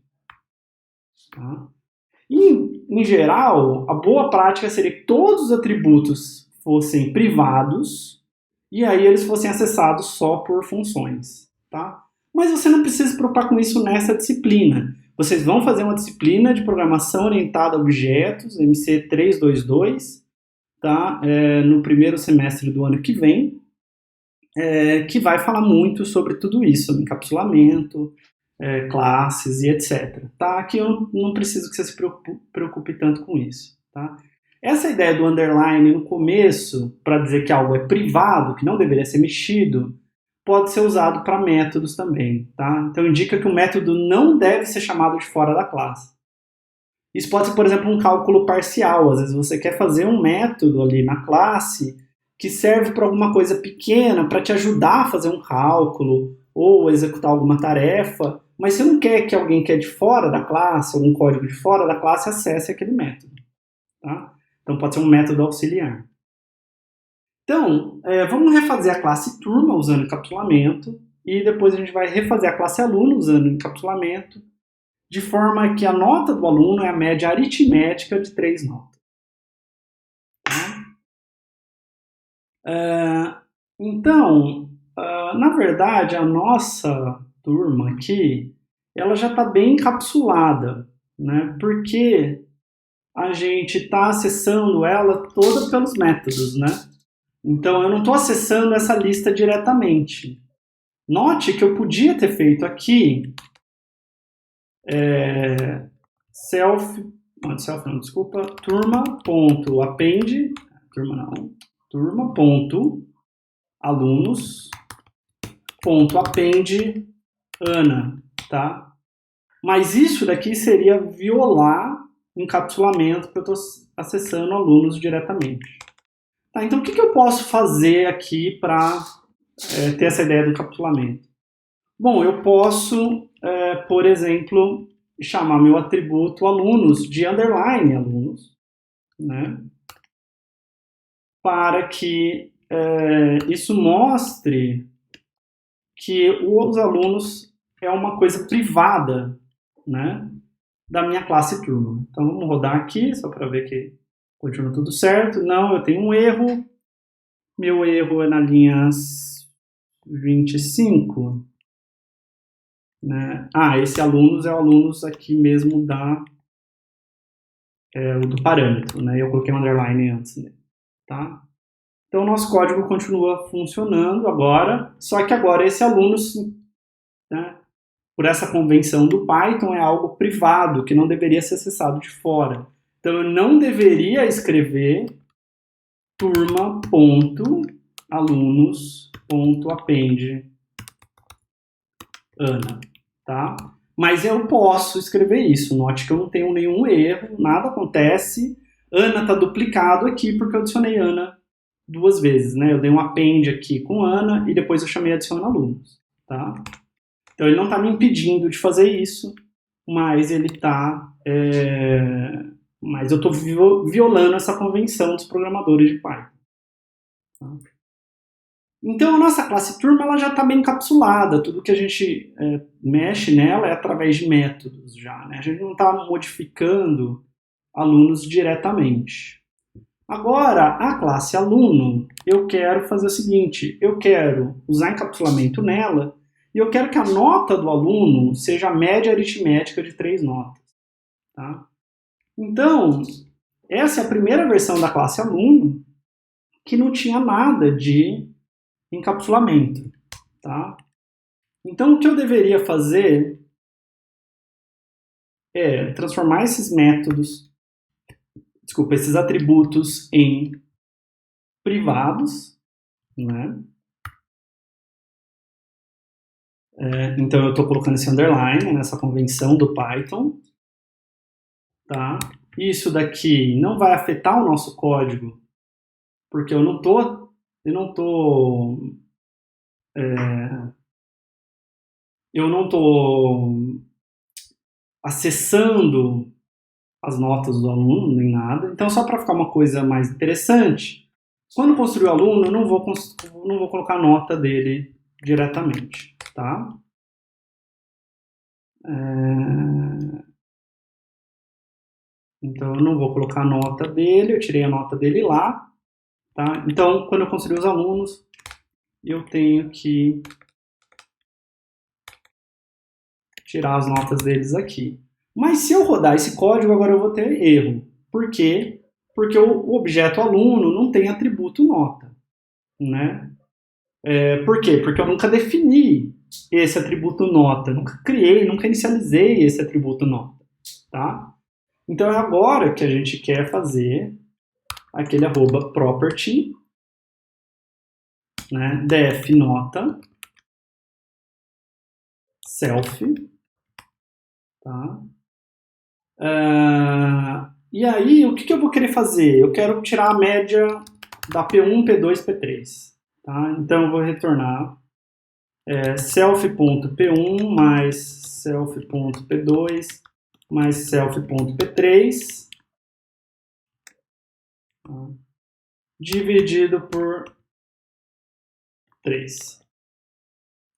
Tá? E, em geral, a boa prática seria que todos os atributos fossem privados e aí eles fossem acessados só por funções. Tá? Mas você não precisa se preocupar com isso nessa disciplina. Vocês vão fazer uma disciplina de programação orientada a objetos, MC 322, tá? No primeiro semestre do ano que vem, que vai falar muito sobre tudo isso, encapsulamento, classes e etc. Tá? Aqui eu não preciso que você se preocupe tanto com isso. Tá? Essa ideia do underline no começo, para dizer que algo é privado, que não deveria ser mexido, pode ser usado para métodos também. Tá? Então indica que o método não deve ser chamado de fora da classe. Isso pode ser, por exemplo, um cálculo parcial. Às vezes você quer fazer um método ali na classe que serve para alguma coisa pequena, para te ajudar a fazer um cálculo ou executar alguma tarefa, mas você não quer que alguém que é de fora da classe, algum código de fora da classe, acesse aquele método. Tá? Então pode ser um método auxiliar. Então, vamos refazer a classe turma usando encapsulamento e depois a gente vai refazer a classe aluno usando encapsulamento, de forma que a nota do aluno é a média aritmética de 3 notas. Então, na verdade, a nossa turma aqui, ela já está bem encapsulada, né? Porque a gente está acessando ela toda pelos métodos, né? Então, eu não estou acessando essa lista diretamente. Note que eu podia ter feito aqui turma.append, turma.alunos.append Ana, tá? Mas isso daqui seria violar o encapsulamento que eu estou acessando alunos diretamente. Tá, então o que eu posso fazer aqui para ter essa ideia do encapsulamento? Bom, eu posso, por exemplo, chamar meu atributo alunos de underline alunos, né? Para que isso mostre que os alunos é uma coisa privada, né, da minha classe turma. Então vamos rodar aqui só para ver que continua tudo certo. Não, eu tenho um erro. Meu erro é na linha 25. Né? Esse alunos é o alunos aqui mesmo do parâmetro, né? Eu coloquei um underline antes, né? Tá? Então o nosso código continua funcionando agora, só que agora esse aluno, né, por essa convenção do Python, é algo privado, que não deveria ser acessado de fora. Então eu não deveria escrever turma.alunos.append Ana, tá? Mas eu posso escrever isso. Note que eu não tenho nenhum erro, nada acontece. Ana está duplicado aqui porque eu adicionei Ana 2 vezes, né? Eu dei um append aqui com Ana e depois eu chamei adiciona alunos, tá? Então ele não está me impedindo de fazer isso, mas ele está... mas eu estou violando essa convenção dos programadores de Python. Tá? Então a nossa classe turma ela já está bem encapsulada, tudo que a gente mexe nela é através de métodos já, né? A gente não está modificando alunos diretamente. Agora, a classe aluno, eu quero fazer o seguinte, eu quero usar encapsulamento nela e eu quero que a nota do aluno seja a média aritmética de 3 notas. Tá? Então, essa é a primeira versão da classe aluno que não tinha nada de encapsulamento. Tá? Então, o que eu deveria fazer é transformar esses métodos, esses atributos em privados, né? Então eu estou colocando esse underline nessa convenção do Python, tá? Isso daqui não vai afetar o nosso código, porque eu não tô acessando as notas do aluno nem nada. Então só para ficar uma coisa mais interessante, quando construir o aluno, eu não vou colocar a nota dele diretamente, tá? Então eu não vou colocar a nota dele, eu tirei a nota dele lá, tá? Então quando eu construir os alunos, eu tenho que tirar as notas deles aqui. Mas se eu rodar esse código, agora eu vou ter erro. Por quê? Porque o objeto aluno não tem atributo nota, né? Por quê? Porque eu nunca defini esse atributo nota, nunca criei, nunca inicializei esse atributo nota, tá? Então é agora que a gente quer fazer aquele @property, né, def nota self, tá? E aí, o que eu vou querer fazer? Eu quero tirar a média da P1, P2, P3, tá? Então eu vou retornar self.p1 mais self.p2 mais self.p3, tá? Dividido por 3.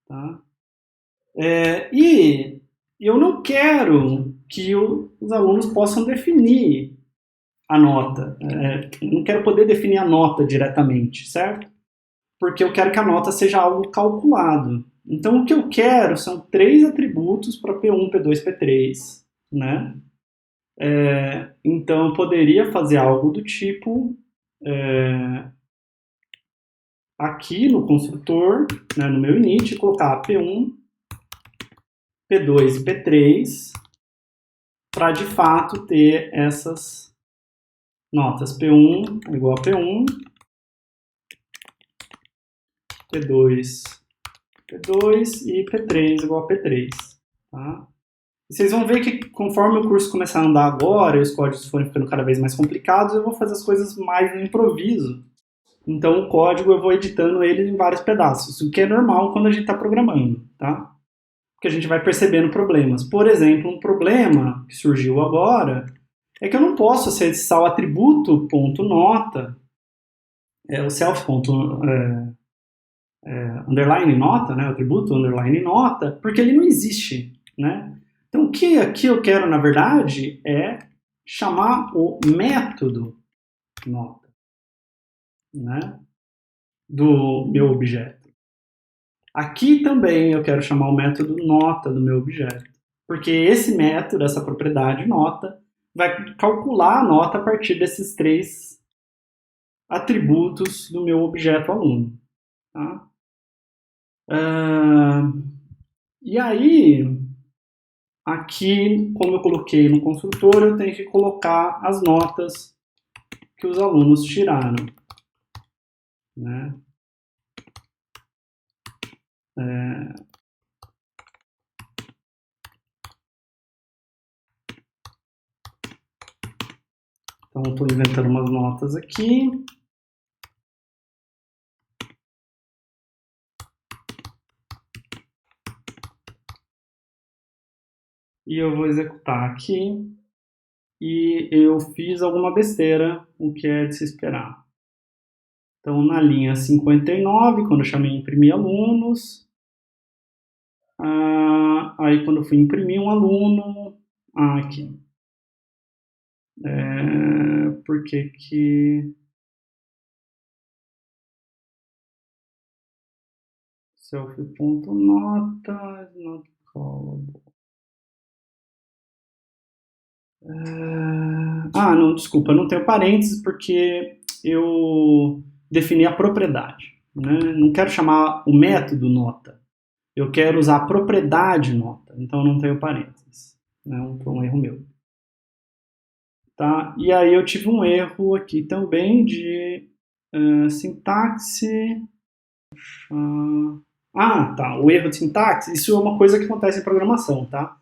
Tá? E eu não quero que os alunos possam definir a nota. Não quero poder definir a nota diretamente, certo? Porque eu quero que a nota seja algo calculado. Então, o que eu quero são 3 atributos para P1, P2, P3, né? Então, eu poderia fazer algo do tipo aqui no construtor, né, no meu init, colocar P1, P2 e P3 para, de fato, ter essas notas. P1 é igual a P1, P2, P2 e P3 igual a P3. Tá? E vocês vão ver que conforme o curso começar a andar agora e os códigos forem ficando cada vez mais complicados, eu vou fazer as coisas mais no improviso. Então o código eu vou editando ele em vários pedaços, o que é normal quando a gente está programando, tá? Porque a gente vai percebendo problemas. Por exemplo, um problema que surgiu agora é que eu não posso acessar o atributo .nota, o self. Underline nota, né, o atributo underline nota, porque ele não existe, né? Então o que aqui eu quero, na verdade, é chamar o método nota, né, do meu objeto. Aqui também eu quero chamar o método nota do meu objeto, porque esse método, essa propriedade nota, vai calcular a nota a partir desses 3 atributos do meu objeto aluno. Tá? E aí, aqui, como eu coloquei no construtor, eu tenho que colocar as notas que os alunos tiraram, né? Então, estou inventando umas notas aqui. E eu vou executar aqui. E eu fiz alguma besteira, o que é de se esperar. Então, na linha 59, quando eu chamei imprimir alunos, aí quando eu fui imprimir um aluno, aqui. Por que self.nota, not callable. Não, desculpa, não tenho parênteses porque eu defini a propriedade, né? Não quero chamar o método nota, eu quero usar a propriedade nota, então não tenho parênteses, né? Foi um erro meu. Tá? E aí eu tive um erro aqui também de sintaxe. Tá, o erro de sintaxe, isso é uma coisa que acontece em programação, tá?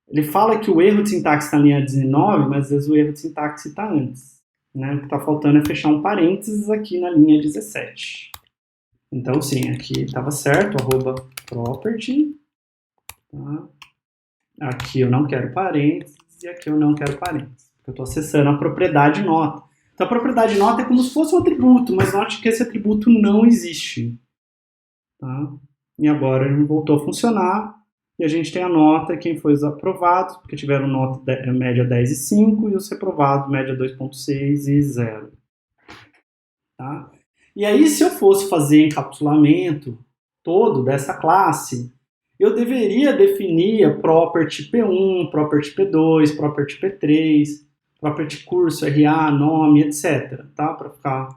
Ele fala que o erro de sintaxe está na linha 19, mas às vezes o erro de sintaxe está antes. Né? O que está faltando é fechar um parênteses aqui na linha 17. Então, sim, aqui estava certo, @property. Tá? Aqui eu não quero parênteses e aqui eu não quero parênteses. Eu estou acessando a propriedade nota. Então, a propriedade nota é como se fosse um atributo, mas note que esse atributo não existe. Tá? E agora ele voltou a funcionar. E a gente tem a nota, quem foi os aprovados, porque tiveram nota média 10 e 5, e os reprovados, média 2.6 e 0. Tá? E aí, se eu fosse fazer encapsulamento todo dessa classe, eu deveria definir a property P1, property P2, property P3, property curso, RA, nome, etc. Tá? Para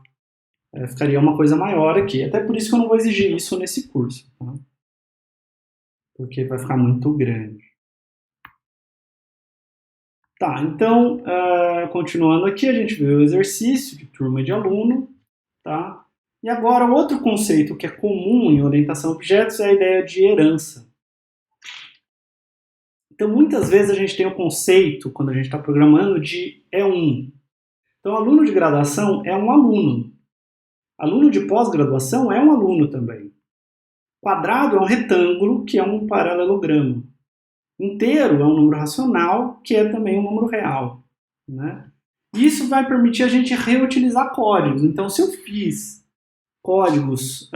ficaria uma coisa maior aqui. Até por isso que eu não vou exigir isso nesse curso. Tá? Porque vai ficar muito grande. Tá, então, continuando aqui, a gente viu o exercício de turma de aluno, tá? E agora, outro conceito que é comum em orientação a objetos é a ideia de herança. Então, muitas vezes a gente tem o conceito, quando a gente está programando, de E1. Então, aluno de graduação é um aluno. Aluno de pós-graduação é um aluno também. Quadrado é um retângulo, que é um paralelogramo. Inteiro é um número racional, que é também um número real. Né? Isso vai permitir a gente reutilizar códigos. Então, se eu fiz códigos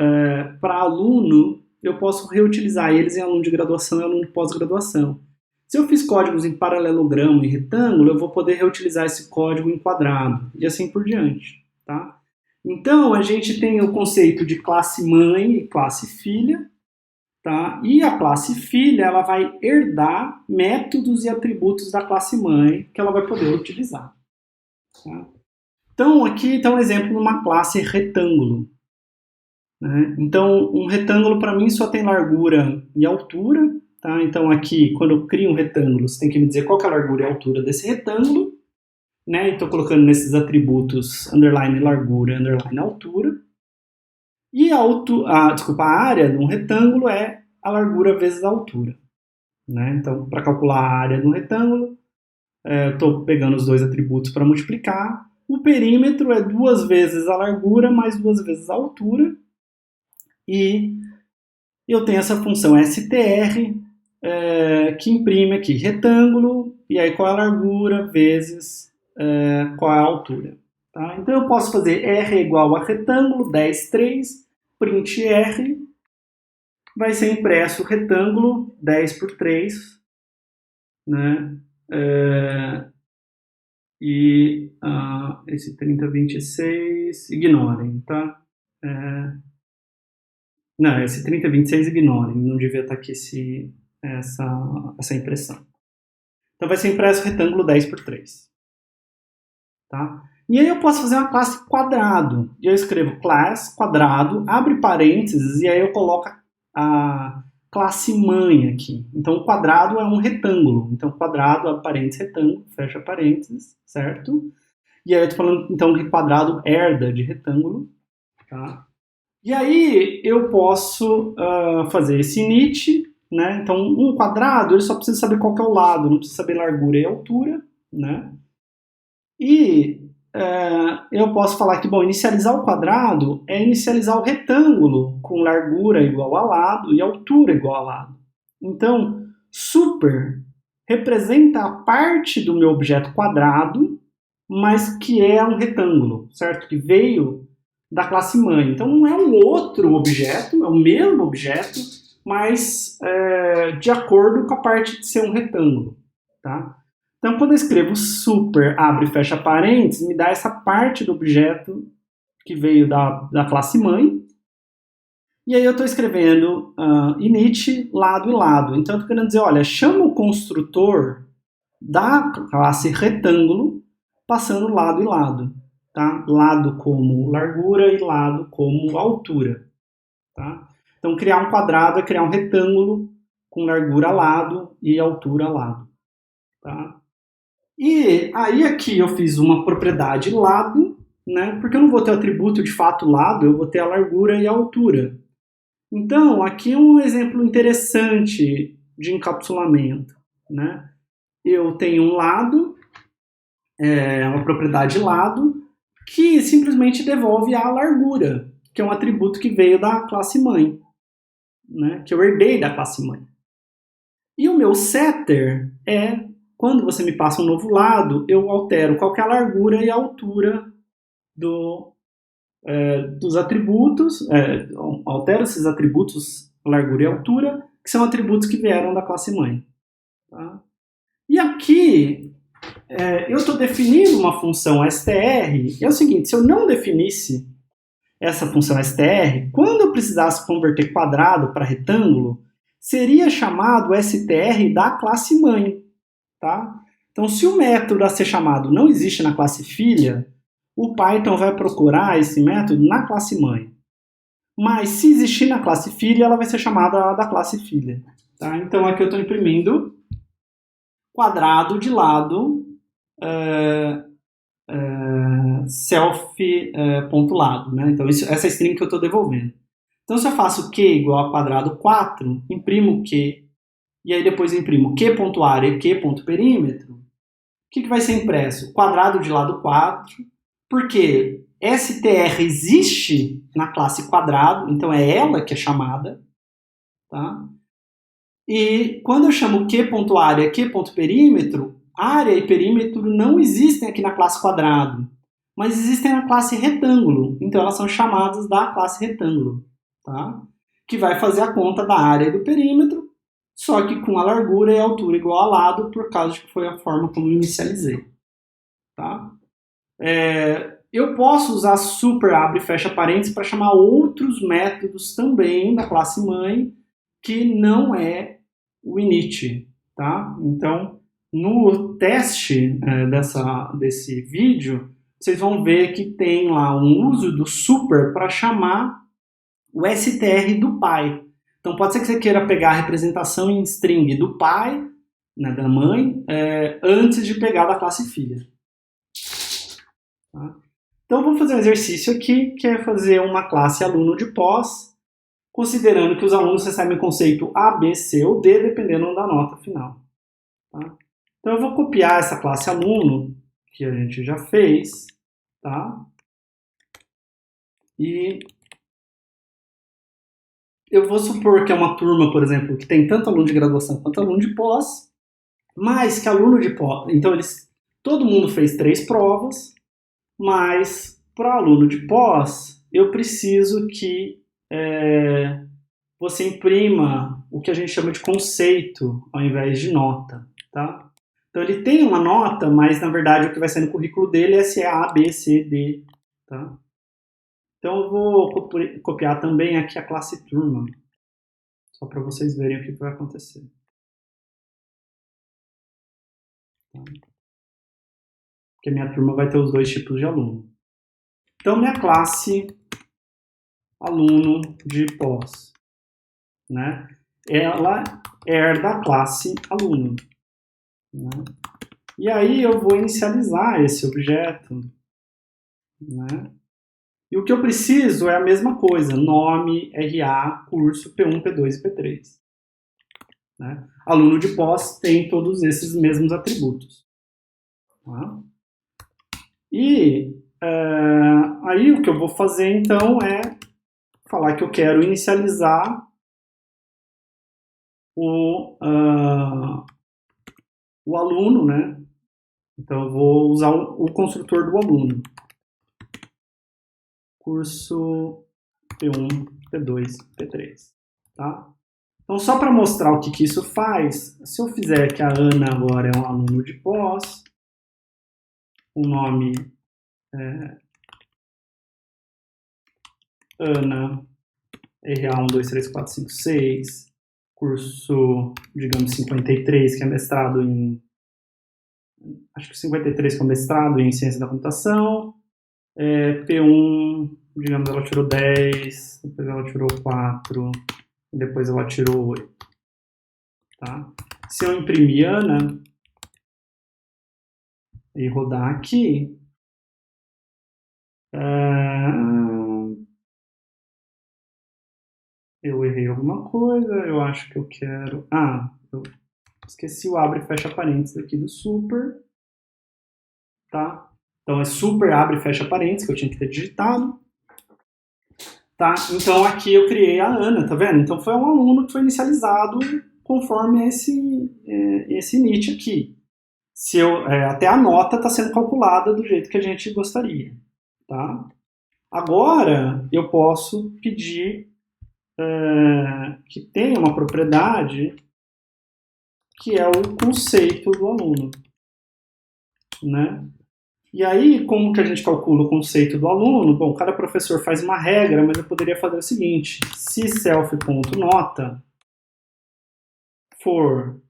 para aluno, eu posso reutilizar eles em aluno de graduação e aluno de pós-graduação. Se eu fiz códigos em paralelogramo e retângulo, eu vou poder reutilizar esse código em quadrado, e assim por diante. Tá? Então, a gente tem o conceito de classe mãe e classe filha, tá? E a classe filha ela vai herdar métodos e atributos da classe mãe que ela vai poder utilizar. Tá? Então, aqui está um exemplo de uma classe retângulo. Né? Então, um retângulo para mim só tem largura e altura. Tá? Então, aqui, quando eu crio um retângulo, você tem que me dizer qual que é a largura e a altura desse retângulo. Né? Estou colocando nesses atributos underline largura, underline altura. E a área de um retângulo é a largura vezes a altura. Né? Então, para calcular a área de um retângulo, estou pegando os dois atributos para multiplicar. O perímetro é 2 vezes a largura mais 2 vezes a altura. E eu tenho essa função str, que imprime aqui retângulo, e aí qual é a largura vezes qual é a altura. Tá? Então eu posso fazer r igual a retângulo, 10, 3, print r, vai ser impresso o retângulo 10 por 3, né? E esse 3026 ignorem, tá? Não, esse 3026 ignorem, não devia estar aqui essa impressão. Então vai ser impresso o retângulo 10 por 3. Tá? E aí eu posso fazer uma classe quadrado. E eu escrevo class quadrado, abre parênteses, e aí eu coloco a classe mãe aqui. Então o quadrado é um retângulo. Então quadrado, abre parênteses, retângulo, fecha parênteses, certo? E aí eu estou falando então que quadrado herda de retângulo. Tá? E aí eu posso fazer esse init, né? Então um quadrado ele só precisa saber qual que é o lado, não precisa saber largura e altura, né? E eu posso falar que, bom, inicializar o quadrado é inicializar o retângulo com largura igual a lado e altura igual a lado. Então, super representa a parte do meu objeto quadrado, mas que é um retângulo, certo? Que veio da classe mãe. Então, não é um outro objeto, é o mesmo objeto, mas de acordo com a parte de ser um retângulo, tá? Então, quando eu escrevo super, abre e fecha parênteses, me dá essa parte do objeto que veio da classe mãe. E aí eu estou escrevendo init lado e lado. Então, eu estou querendo dizer, olha, chama o construtor da classe retângulo, passando lado e lado. Tá? Lado como largura e lado como altura. Tá? Então, criar um quadrado é criar um retângulo com largura lado e altura lado. Tá? E aí aqui eu fiz uma propriedade lado, né? Porque eu não vou ter o atributo de fato lado, eu vou ter a largura e a altura. Então, aqui é um exemplo interessante de encapsulamento, né? Eu tenho um lado, uma propriedade lado, que simplesmente devolve a largura, que é um atributo que veio da classe mãe, né? Que eu herdei da classe mãe. E o meu setter é, quando você me passa um novo lado, eu altero qual que é a largura e a altura dos atributos, altero esses atributos, largura e altura, que são atributos que vieram da classe mãe. Tá? E aqui, eu estou definindo uma função str, e é o seguinte, se eu não definisse essa função str, quando eu precisasse converter quadrado para retângulo, seria chamado str da classe mãe. Tá? Então, se o método a ser chamado não existe na classe filha, o Python vai procurar esse método na classe mãe. Mas se existir na classe filha, ela vai ser chamada da classe filha. Tá? Então, aqui eu estou imprimindo quadrado de lado self.lado. Né? Então, essa é a string que eu estou devolvendo. Então, se eu faço q igual a quadrado 4, imprimo q, e aí depois imprimo q.área e q.perímetro, o que vai ser impresso? Quadrado de lado 4, porque str existe na classe quadrado, então é ela que é chamada. Tá? E quando eu chamo q.área e q.perímetro, área e perímetro não existem aqui na classe quadrado, mas existem na classe retângulo. Então elas são chamadas da classe retângulo. Tá? Que vai fazer a conta da área e do perímetro, só que com a largura e a altura igual a lado, por causa de que foi a forma como eu inicializei. Tá? Eu posso usar super, abre e fecha parênteses para chamar outros métodos também da classe mãe, que não é o init. Tá? Então, no teste desse vídeo, vocês vão ver que tem lá um uso do super para chamar o str do pai. Então, pode ser que você queira pegar a representação em string do pai, né, da mãe, antes de pegar da classe filha. Tá? Então, vamos fazer um exercício aqui, que é fazer uma classe aluno de pós, considerando que os alunos recebem conceito A, B, C ou D, dependendo da nota final. Tá? Então, eu vou copiar essa classe aluno, que a gente já fez, tá? E eu vou supor que é uma turma, por exemplo, que tem tanto aluno de graduação quanto aluno de pós, mas que aluno de pós... Então, todo mundo fez 3 provas, mas para aluno de pós, eu preciso que você imprima o que a gente chama de conceito, ao invés de nota. Tá? Então, ele tem uma nota, mas, na verdade, o que vai ser no currículo dele é se é A, B, C, D. Tá? Então, eu vou copiar também aqui a classe turma, só para vocês verem o que vai acontecer. Tá? Porque minha turma vai ter os 2 tipos de aluno. Então, minha classe aluno de pós, né? Ela é da classe aluno. Né? E aí eu vou inicializar esse objeto. Né? E o que eu preciso é a mesma coisa, nome, RA, curso, P1, P2 e P3. Né? Aluno de pós tem todos esses mesmos atributos. Tá? E aí o que eu vou fazer então é falar que eu quero inicializar o aluno, né? Então eu vou usar o construtor do aluno. Curso P1, P2, P3, tá? Então só para mostrar o que isso faz, se eu fizer que a Ana agora é um aluno de pós, o nome Ana, RA 1, 2, 3, 4, 5, 6, curso, digamos, 53, que é mestrado em... Acho que 53 que é mestrado em ciência da computação. P1, digamos, ela tirou 10, depois ela tirou 4, e depois ela tirou 8. Tá? Se eu imprimir Ana e rodar aqui, eu errei alguma coisa, eu acho que eu quero... eu esqueci o abre e fecha parênteses aqui do super, tá? Então é super abre e fecha parênteses, que eu tinha que ter digitado. Tá? Então aqui eu criei a Ana, tá vendo? Então foi um aluno que foi inicializado conforme esse init aqui. Até a nota está sendo calculada do jeito que a gente gostaria. Tá? Agora eu posso pedir que tenha uma propriedade que é o conceito do aluno. Né? E aí, como que a gente calcula o conceito do aluno? Bom, cada professor faz uma regra, mas eu poderia fazer o seguinte: se self.nota for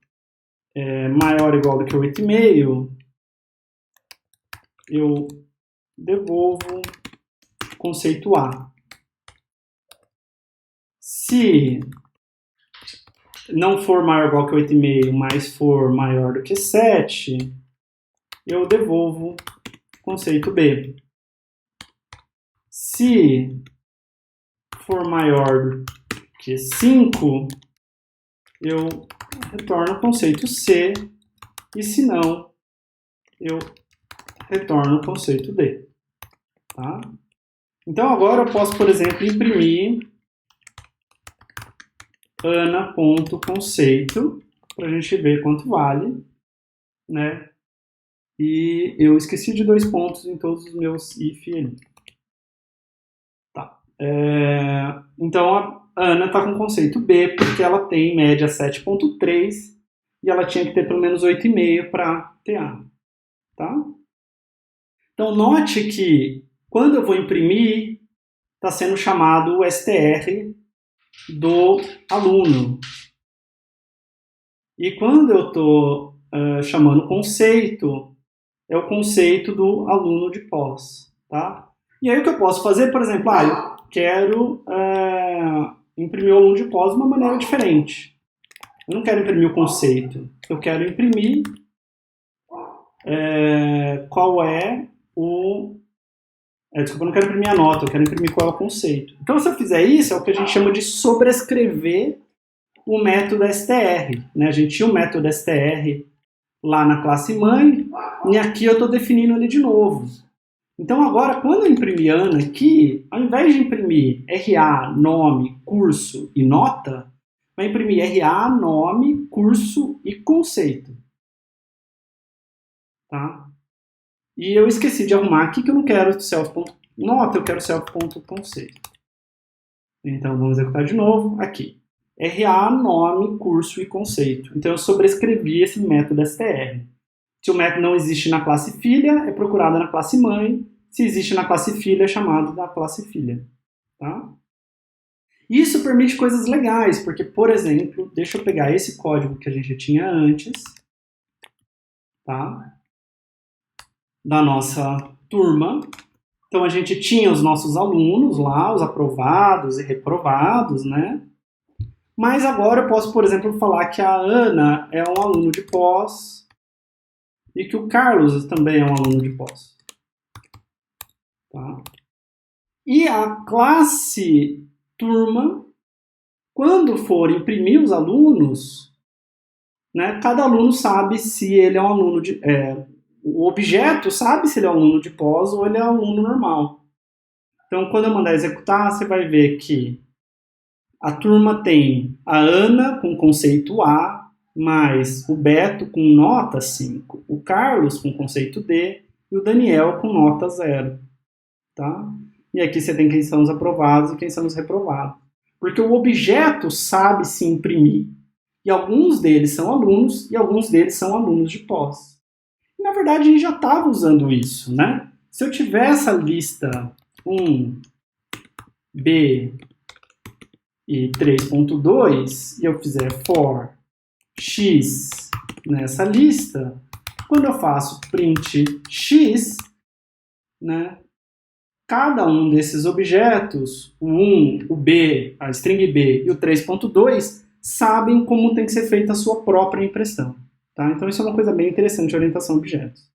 maior ou igual do que 8,5, eu devolvo conceito A. Se não for maior ou igual que 8,5, mas for maior do que 7, eu devolvo conceito B. Se for maior do que 5, eu retorno o conceito C, e se não, eu retorno o conceito D. Tá? Então agora eu posso, por exemplo, imprimir ana.conceito para a gente ver quanto vale, né? E eu esqueci de 2 pontos em todos os meus if ali. Tá. Então a Ana está com conceito B porque ela tem média 7,3 e ela tinha que ter pelo menos 8,5 para ter A. Tá? Então note que quando eu vou imprimir, está sendo chamado o str do aluno. E quando eu estou chamando conceito, é o conceito do aluno de pós. Tá? E aí o que eu posso fazer, por exemplo, eu quero imprimir o aluno de pós de uma maneira diferente. Eu não quero imprimir o conceito, eu quero imprimir qual é o... Desculpa, eu não quero imprimir a nota, eu quero imprimir qual é o conceito. Então, se eu fizer isso, é o que a gente chama de sobrescrever o método str. Né? A gente tinha o método str lá na classe mãe, e aqui eu estou definindo ele de novo. Então, agora, quando eu imprimir Ana aqui, ao invés de imprimir RA, nome, curso e nota, vai imprimir RA, nome, curso e conceito. Tá? E eu esqueci de arrumar aqui que eu não quero self.nota, eu quero self.conceito. Então, vamos executar de novo aqui. RA, nome, curso e conceito. Então, eu sobrescrevi esse método str. Se o método não existe na classe filha, é procurado na classe mãe. Se existe na classe filha, é chamado da classe filha. Tá? Isso permite coisas legais, porque, por exemplo, deixa eu pegar esse código que a gente tinha antes, tá? Da nossa turma. Então, a gente tinha os nossos alunos lá, os aprovados e reprovados, né? Mas agora eu posso, por exemplo, falar que a Ana é um aluno de pós e que o Carlos também é um aluno de pós. Tá? E a classe turma, quando for imprimir os alunos, né, cada aluno sabe se ele é um aluno o objeto sabe se ele é um aluno de pós ou ele é um aluno normal. Então, quando eu mandar executar, você vai ver que a turma tem a Ana com conceito A, mais o Beto com nota 5, o Carlos com conceito D e o Daniel com nota 0. Tá? E aqui você tem quem são os aprovados e quem são os reprovados. Porque o objeto sabe se imprimir. E alguns deles são alunos e alguns deles são alunos de pós. E, na verdade, a gente já estava usando isso, né? Se eu tiver essa lista 1, B e 3.2 e eu fizer for x nessa lista, quando eu faço print x, né, cada um desses objetos, o 1, o B, a string B e o 3.2, sabem como tem que ser feita a sua própria impressão. Tá? Então isso é uma coisa bem interessante de orientação a objetos.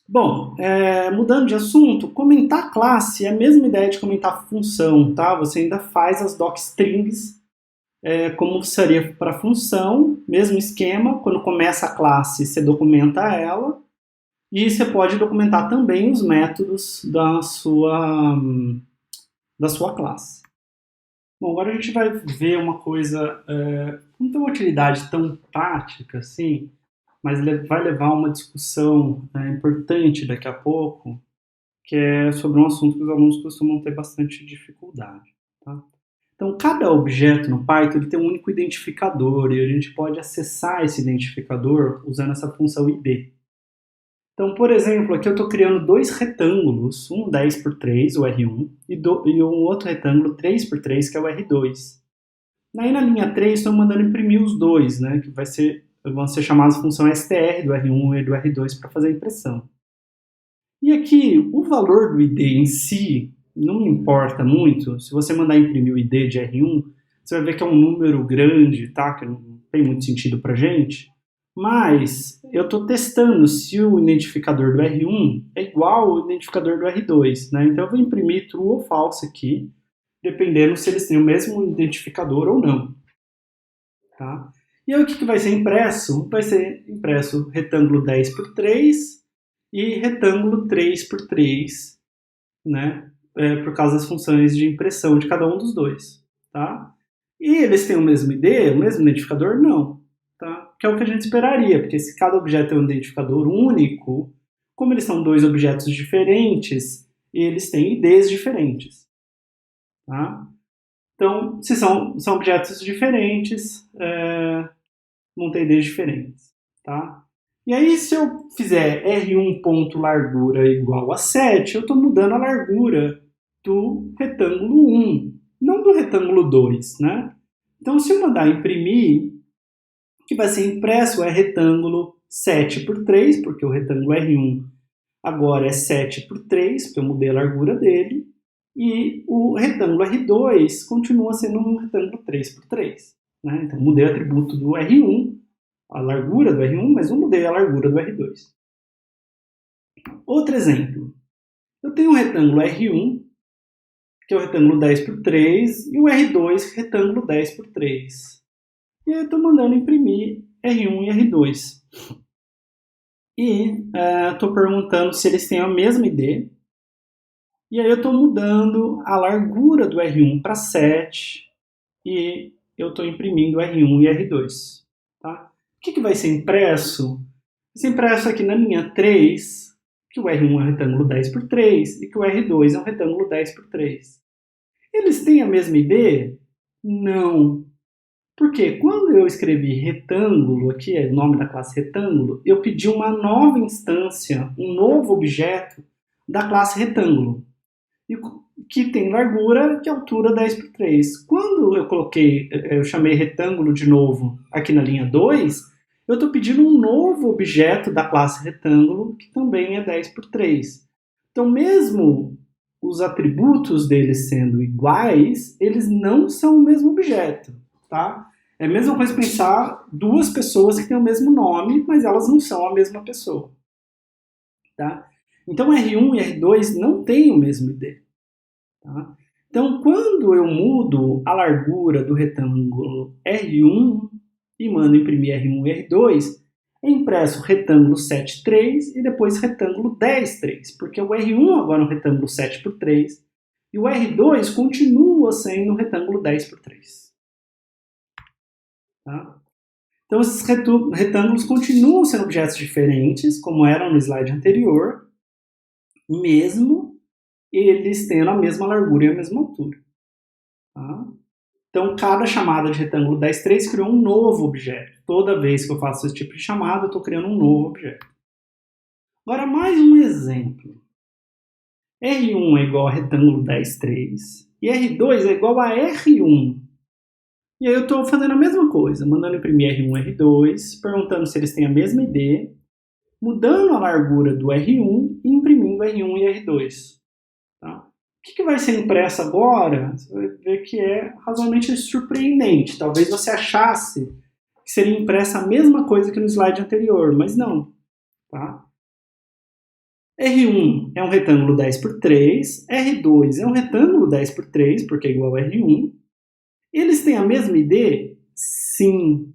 Bom, mudando de assunto, comentar classe é a mesma ideia de comentar função, tá? Você ainda faz as docstrings como seria para função, mesmo esquema, quando começa a classe você documenta ela, e você pode documentar também os métodos da sua classe. Bom, agora a gente vai ver uma coisa, não tem uma utilidade tão prática assim, mas vai levar a uma discussão importante daqui a pouco, que é sobre um assunto que os alunos costumam ter bastante dificuldade. Tá? Então, cada objeto no Python ele tem um único identificador e a gente pode acessar esse identificador usando essa função id. Então, por exemplo, aqui eu estou criando dois retângulos, um 10 por 3, o R1, e um outro retângulo 3 por 3, que é o R2. Aí na linha 3 estou mandando imprimir os dois, né, que vão ser chamados função str do R1 e do R2 para fazer a impressão. E aqui, o valor do id em si não me importa muito. Se você mandar imprimir o id de R1, você vai ver que é um número grande, tá? Que não tem muito sentido para gente. Mas eu estou testando se o identificador do R1 é igual ao identificador do R2, né? Então eu vou imprimir true ou false aqui, dependendo se eles têm o mesmo identificador ou não. Tá? E aí o que vai ser impresso? Vai ser impresso retângulo 10 por 3 e retângulo 3 por 3, né? Por causa das funções de impressão de cada um dos dois. Tá? E eles têm o mesmo ID, o mesmo identificador? Não. Tá? Que é o que a gente esperaria, porque se cada objeto tem um identificador único, como eles são dois objetos diferentes, eles têm IDs diferentes. Tá? Então, se são objetos diferentes, vão ter IDs diferentes. Tá? E aí, se eu fizer R1.largura igual a 7, eu estou mudando a largura do retângulo 1, não do retângulo 2. Né? Então, se eu mandar imprimir, que vai ser impresso é retângulo 7 por 3, porque o retângulo R1 agora é 7 por 3, porque eu mudei a largura dele, e o retângulo R2 continua sendo um retângulo 3 por 3. Né? Então, mudei o atributo do R1, a largura do R1, mas não mudei a largura do R2. Outro exemplo. Eu tenho um retângulo R1, que é o retângulo 10 por 3, e o R2, retângulo 10 por 3. E eu estou mandando imprimir R1 e R2. E estou perguntando se eles têm a mesma ID. E aí eu estou mudando a largura do R1 para 7 e eu estou imprimindo R1 e R2. Tá? O que vai ser impresso? Vai ser impresso aqui na linha 3, que o R1 é um retângulo 10 por 3 e que o R2 é um retângulo 10 por 3. Eles têm a mesma ID? Não. Porque quando eu escrevi retângulo, aqui é o nome da classe retângulo, eu pedi uma nova instância, um novo objeto da classe retângulo, que tem largura e altura 10 por 3. Quando eu chamei retângulo de novo aqui na linha 2, eu estou pedindo um novo objeto da classe retângulo, que também é 10 por 3. Então, mesmo os atributos deles sendo iguais, eles não são o mesmo objeto. Tá? É a mesma coisa pensar duas pessoas que têm o mesmo nome, mas elas não são a mesma pessoa. Tá? Então R1 e R2 não têm o mesmo ID. Tá? Então quando eu mudo a largura do retângulo R1 e mando imprimir R1 e R2, é impresso retângulo 7, 3 e depois retângulo 10, 3, porque o R1 agora é um retângulo 7 por 3 e o R2 continua sendo um retângulo 10 por 3. Tá? Então, esses retângulos continuam sendo objetos diferentes, como eram no slide anterior, mesmo eles tendo a mesma largura e a mesma altura. Tá? Então, cada chamada de retângulo 10, 3 criou um novo objeto. Toda vez que eu faço esse tipo de chamada, eu estou criando um novo objeto. Agora, mais um exemplo. R1 é igual a retângulo 10, 3 e R2 é igual a R1. E aí eu estou fazendo a mesma coisa, mandando imprimir R1 e R2, perguntando se eles têm a mesma ID, mudando a largura do R1 e imprimindo R1 e R2. Tá? O que vai ser impresso agora? Você vai ver que é razoavelmente surpreendente. Talvez você achasse que seria impressa a mesma coisa que no slide anterior, mas não. Tá? R1 é um retângulo 10 por 3, R2 é um retângulo 10 por 3, porque é igual a R1. Eles têm a mesma ID? Sim.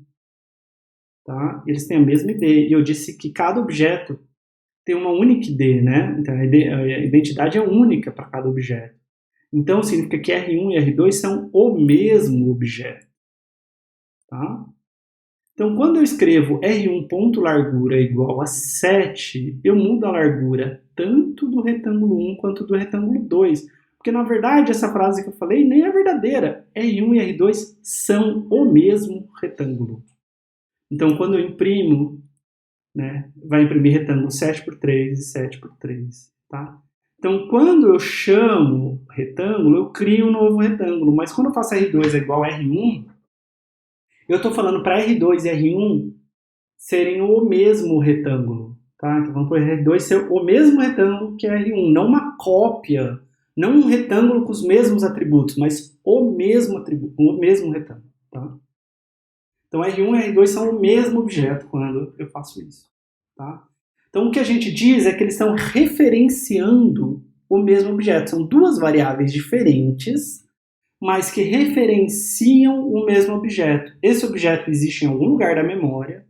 Tá? Eles têm a mesma ID. E eu disse que cada objeto tem uma única ID, né? Então, a identidade é única para cada objeto. Então, significa que R1 e R2 são o mesmo objeto. Tá? Então, quando eu escrevo R1 ponto largura igual a 7, eu mudo a largura tanto do retângulo 1 quanto do retângulo 2. Porque, na verdade, essa frase que eu falei nem é verdadeira. R1 e R2 são o mesmo retângulo. Então, quando eu imprimo, né, vai imprimir retângulo 7 por 3 e 7 por 3. Tá? Então, quando eu chamo retângulo, eu crio um novo retângulo. Mas quando eu faço R2 é igual a R1, eu estou falando para R2 e R1 serem o mesmo retângulo. Tá? Então, vamos para R2 ser o mesmo retângulo que R1, não uma cópia. Não um retângulo com os mesmos atributos, mas o mesmo atributo, o mesmo retângulo. Tá? Então, R1 e R2 são o mesmo objeto quando eu faço isso. Tá? Então, o que a gente diz é que eles estão referenciando o mesmo objeto. São duas variáveis diferentes, mas que referenciam o mesmo objeto. Esse objeto existe em algum lugar da memória,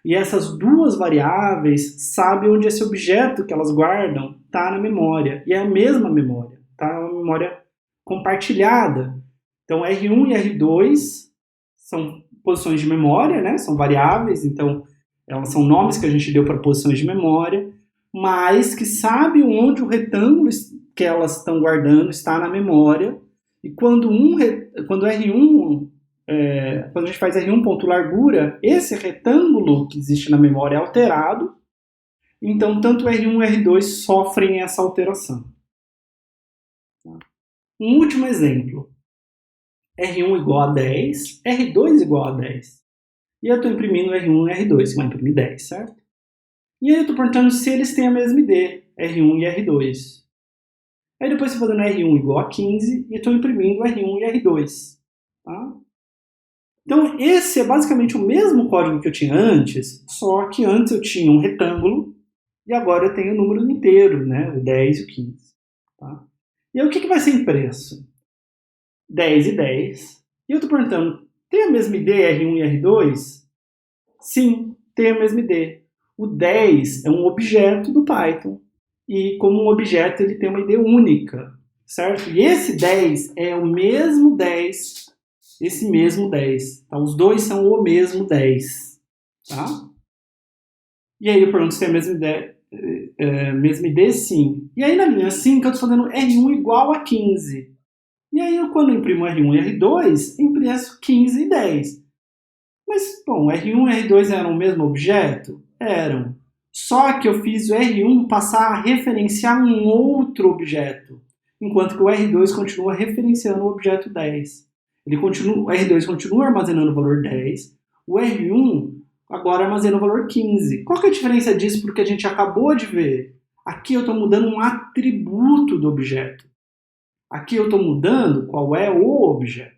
e essas duas variáveis sabem onde esse objeto que elas guardam está na memória. E é a mesma memória. Tá? É uma memória compartilhada. Então, R1 e R2 são posições de memória, né? São variáveis, então elas são nomes que a gente deu para posições de memória, mas que sabem onde o retângulo que elas estão guardando está na memória. E quando R1, quando a gente faz R1 ponto largura, esse retângulo que existe na memória é alterado. Então, tanto R1 e R2 sofrem essa alteração. Um último exemplo. R1 igual a 10, R2 igual a 10. E eu estou imprimindo R1 e R2, que vai imprimir 10, certo? E aí eu estou perguntando se eles têm a mesma ID, R1 e R2. Aí depois estou fazendo R1 igual a 15 e estou imprimindo R1 e R2. Tá? Então esse é basicamente o mesmo código que eu tinha antes, só que antes eu tinha um retângulo e agora eu tenho o número inteiro, né? O 10 e o 15. Tá? E aí o que vai ser impresso? 10 e 10. E eu estou perguntando, tem a mesma ID R1 e R2? Sim, tem a mesma ID. O 10 é um objeto do Python. E como um objeto ele tem uma ID única, certo? E esse 10 é o mesmo 10, esse mesmo 10. Tá? Os dois são o mesmo 10. Tá? E aí eu pergunto se tem a mesma ID, sim. E aí na linha 5 eu estou fazendo R1 igual a 15. E aí, quando eu imprimo R1 e R2, impresso 15 e 10. Mas, bom, R1 e R2 eram o mesmo objeto? Eram. Só que eu fiz o R1 passar a referenciar um outro objeto, enquanto que o R2 continua referenciando o objeto 10. O R2 continua armazenando o valor 10, o R1 agora armazena o valor 15. Qual que é a diferença disso para o que a gente acabou de ver? Aqui eu estou mudando um atributo do objeto. Aqui eu estou mudando qual é o objeto.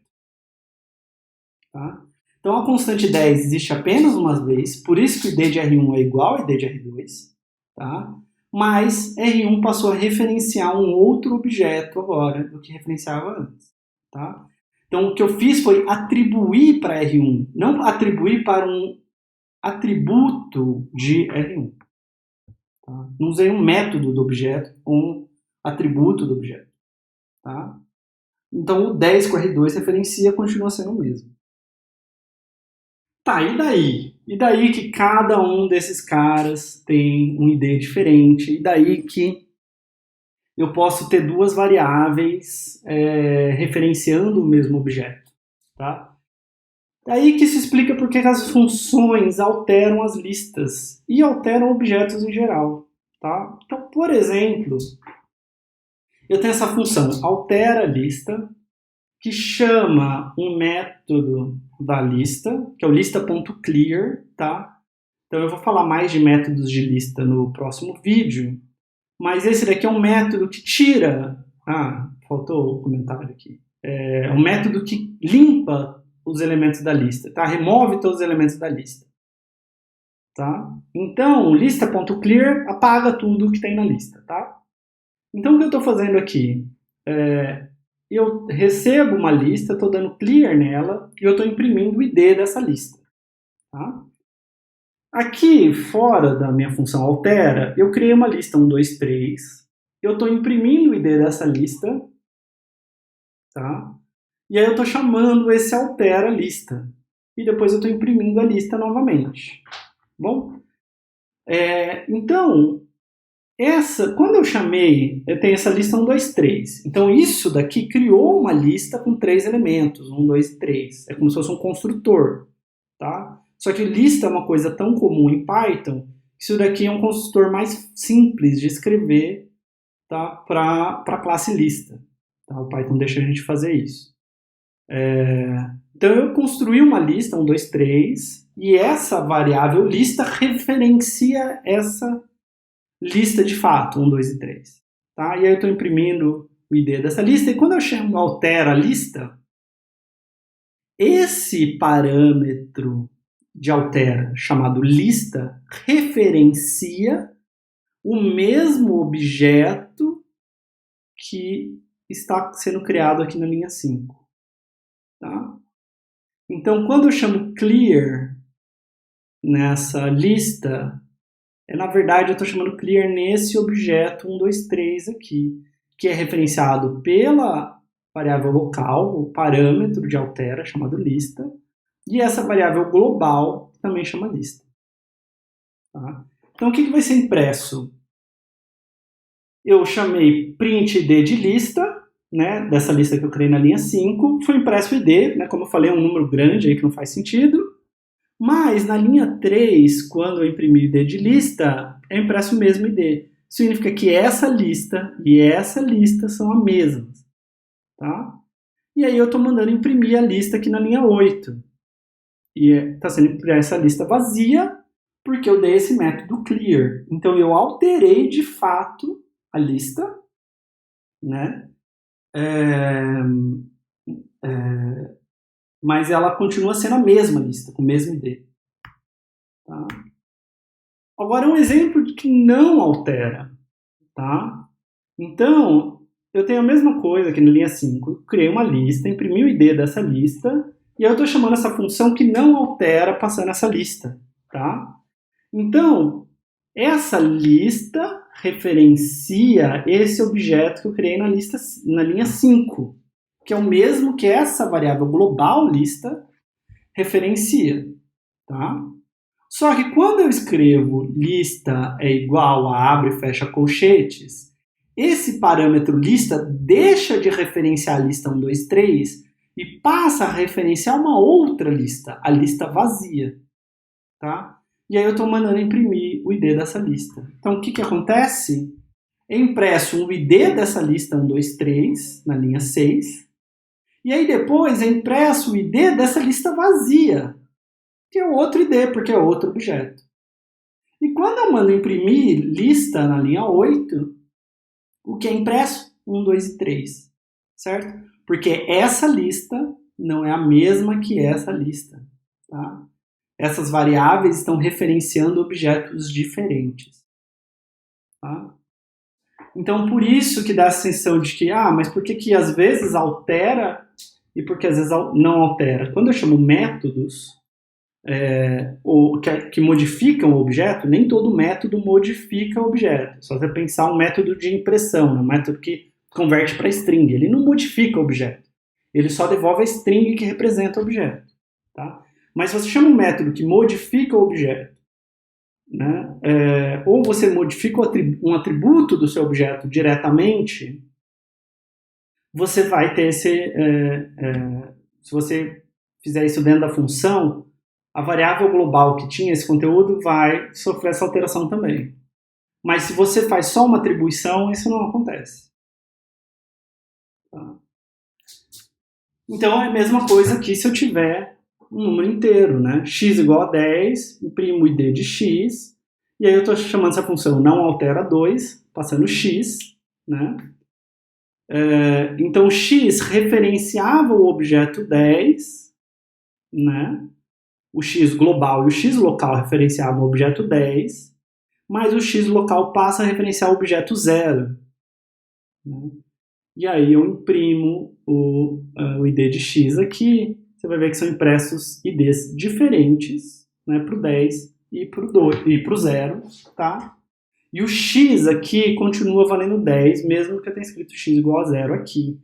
Tá? Então a constante 10 existe apenas uma vez, por isso que o ID de R1 é igual ao ID de R2. Tá? Mas R1 passou a referenciar um outro objeto agora do que referenciava antes. Tá? Então o que eu fiz foi atribuir para R1, não atribuir para um atributo de R1. Tá? Não usei um método do objeto, um atributo do objeto. Tá? Então, o 10 com R2 referencia, continua sendo o mesmo. Tá, e daí? E daí que cada um desses caras tem um ID diferente, e daí que eu posso ter duas variáveis referenciando o mesmo objeto. Tá? Daí que se explica por que as funções alteram as listas e alteram objetos em geral. Tá? Então, por exemplo, eu tenho essa função altera lista, que chama um método da lista, que é o lista.clear, tá? Então eu vou falar mais de métodos de lista no próximo vídeo, mas esse daqui é um método que tira... Ah, faltou o comentário aqui. É um método que limpa os elementos da lista, tá? Remove todos os elementos da lista. Tá? Então, lista.clear apaga tudo que tem na lista, tá? Então, o que eu estou fazendo aqui? Eu recebo uma lista, estou dando clear nela e eu estou imprimindo o ID dessa lista. Tá? Aqui, fora da minha função altera, eu criei uma lista 1, 2, 3. Eu estou imprimindo o ID dessa lista. Tá? E aí eu estou chamando esse altera lista. E depois eu estou imprimindo a lista novamente. Bom? Então, quando eu chamei, eu tenho essa lista 1, 2, 3. Então isso daqui criou uma lista com 3 elementos, 1, 2 e 3. É como se fosse um construtor. Tá? Só que lista é uma coisa tão comum em Python, que isso daqui é um construtor mais simples de escrever, tá? Para a classe lista. Tá? O Python deixa a gente fazer isso. Então eu construí uma lista, 1, 2, 3, e essa variável lista referencia essa lista de fato, 1, 2 e 3. Tá? E aí eu estou imprimindo o ID dessa lista, e quando eu chamo altera a lista, esse parâmetro de altera, chamado lista, referencia o mesmo objeto que está sendo criado aqui na linha 5. Tá? Então, quando eu chamo clear nessa lista, na verdade eu estou chamando clear nesse objeto 1, 2, 3 aqui, que é referenciado pela variável local, o parâmetro de altera, chamado lista, e essa variável global também chama lista. Tá? Então, o que vai ser impresso? Eu chamei print id de lista, né, dessa lista que eu criei na linha 5, foi impresso o id, né, como eu falei, é um número grande aí que não faz sentido, mas na linha 3, quando eu imprimir o id de lista, é impresso o mesmo id. Significa que essa lista e essa lista são as mesmas. Tá? E aí eu estou mandando imprimir a lista aqui na linha 8. E está sendo imprimida essa lista vazia, porque eu dei esse método clear. Então eu alterei de fato a lista, né? Mas ela continua sendo a mesma lista, com o mesmo ID. Tá? Agora um exemplo de que não altera. Tá? Então, eu tenho a mesma coisa aqui na linha 5. Eu criei uma lista, imprimi o ID dessa lista, e eu estou chamando essa função que não altera passando essa lista. Tá? Então, essa lista referencia esse objeto que eu criei na linha 5, que é o mesmo que essa variável global lista referencia. Tá? Só que quando eu escrevo lista é igual a abre e fecha colchetes, esse parâmetro lista deixa de referenciar a lista 1, 2, 3 e passa a referenciar uma outra lista, a lista vazia. Tá? E aí eu estou mandando imprimir o ID dessa lista. Então o que acontece? É impresso um ID dessa lista 1, 2, 3 na linha 6, e aí depois é impresso o ID dessa lista vazia, que é outro ID, porque é outro objeto. E quando eu mando imprimir lista na linha 8, o que é impresso? 1, 2 e 3. Certo? Porque essa lista não é a mesma que essa lista. Tá? Essas variáveis estão referenciando objetos diferentes. Tá? Então, por isso que dá a sensação de que, mas por que às vezes altera e por que às vezes não altera? Quando eu chamo métodos, que modificam o objeto, nem todo método modifica o objeto. Só você pensar um método de impressão, um método que converte para string. Ele não modifica o objeto. Ele só devolve a string que representa o objeto. Tá? Mas se você chama um método que modifica o objeto, né, ou você modifica um atributo do seu objeto diretamente, você vai ter se você fizer isso dentro da função, a variável global que tinha esse conteúdo vai sofrer essa alteração também. Mas se você faz só uma atribuição, isso não acontece. Tá? Então é a mesma coisa que se eu tiver um número inteiro, né? X igual a 10, imprimo o id de x, e aí eu estou chamando essa função não altera 2, passando x, né? Então x referenciava o objeto 10, né? O x global e o x local referenciavam o objeto 10, mas o x local passa a referenciar o objeto 0. Né? E aí eu imprimo o id de x aqui, você vai ver que são impressos IDs diferentes, né, para o 10 e para o 0, tá? E o x aqui continua valendo 10, mesmo que eu tenha escrito x igual a 0 aqui,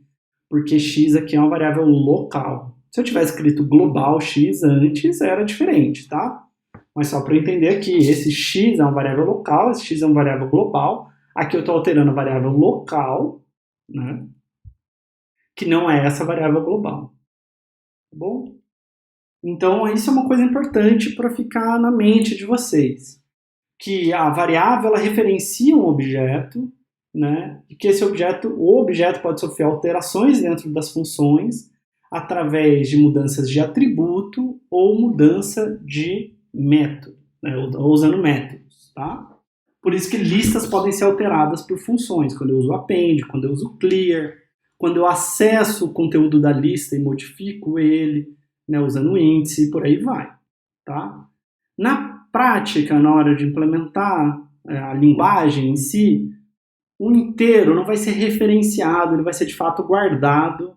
porque x aqui é uma variável local. Se eu tivesse escrito global x antes, era diferente, tá? Mas só para eu entender aqui, esse x é uma variável local, esse x é uma variável global. Aqui eu estou alterando a variável local, né? Que não é essa variável global. Tá bom? Então, isso é uma coisa importante para ficar na mente de vocês. Que a variável ela referencia um objeto, né? E que o objeto pode sofrer alterações dentro das funções através de mudanças de atributo ou mudança de método, né? Ou usando métodos, tá? Por isso que listas podem ser alteradas por funções, quando eu uso append, quando eu uso clear, quando eu acesso o conteúdo da lista e modifico ele, né, usando o índice e por aí vai, tá? Na prática, na hora de implementar a linguagem em si, o inteiro não vai ser referenciado, ele vai ser de fato guardado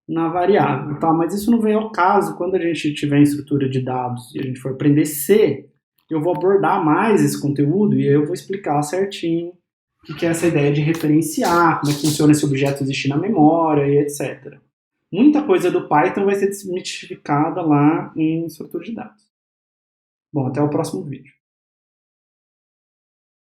na variável, tá? Mas isso não vem ao caso quando a gente tiver em estrutura de dados e a gente for aprender C, eu vou abordar mais esse conteúdo e aí eu vou explicar certinho o que é essa ideia de referenciar, como é que funciona esse objeto existir na memória e etc. Muita coisa do Python vai ser desmistificada lá em estrutura de dados. Bom, até o próximo vídeo.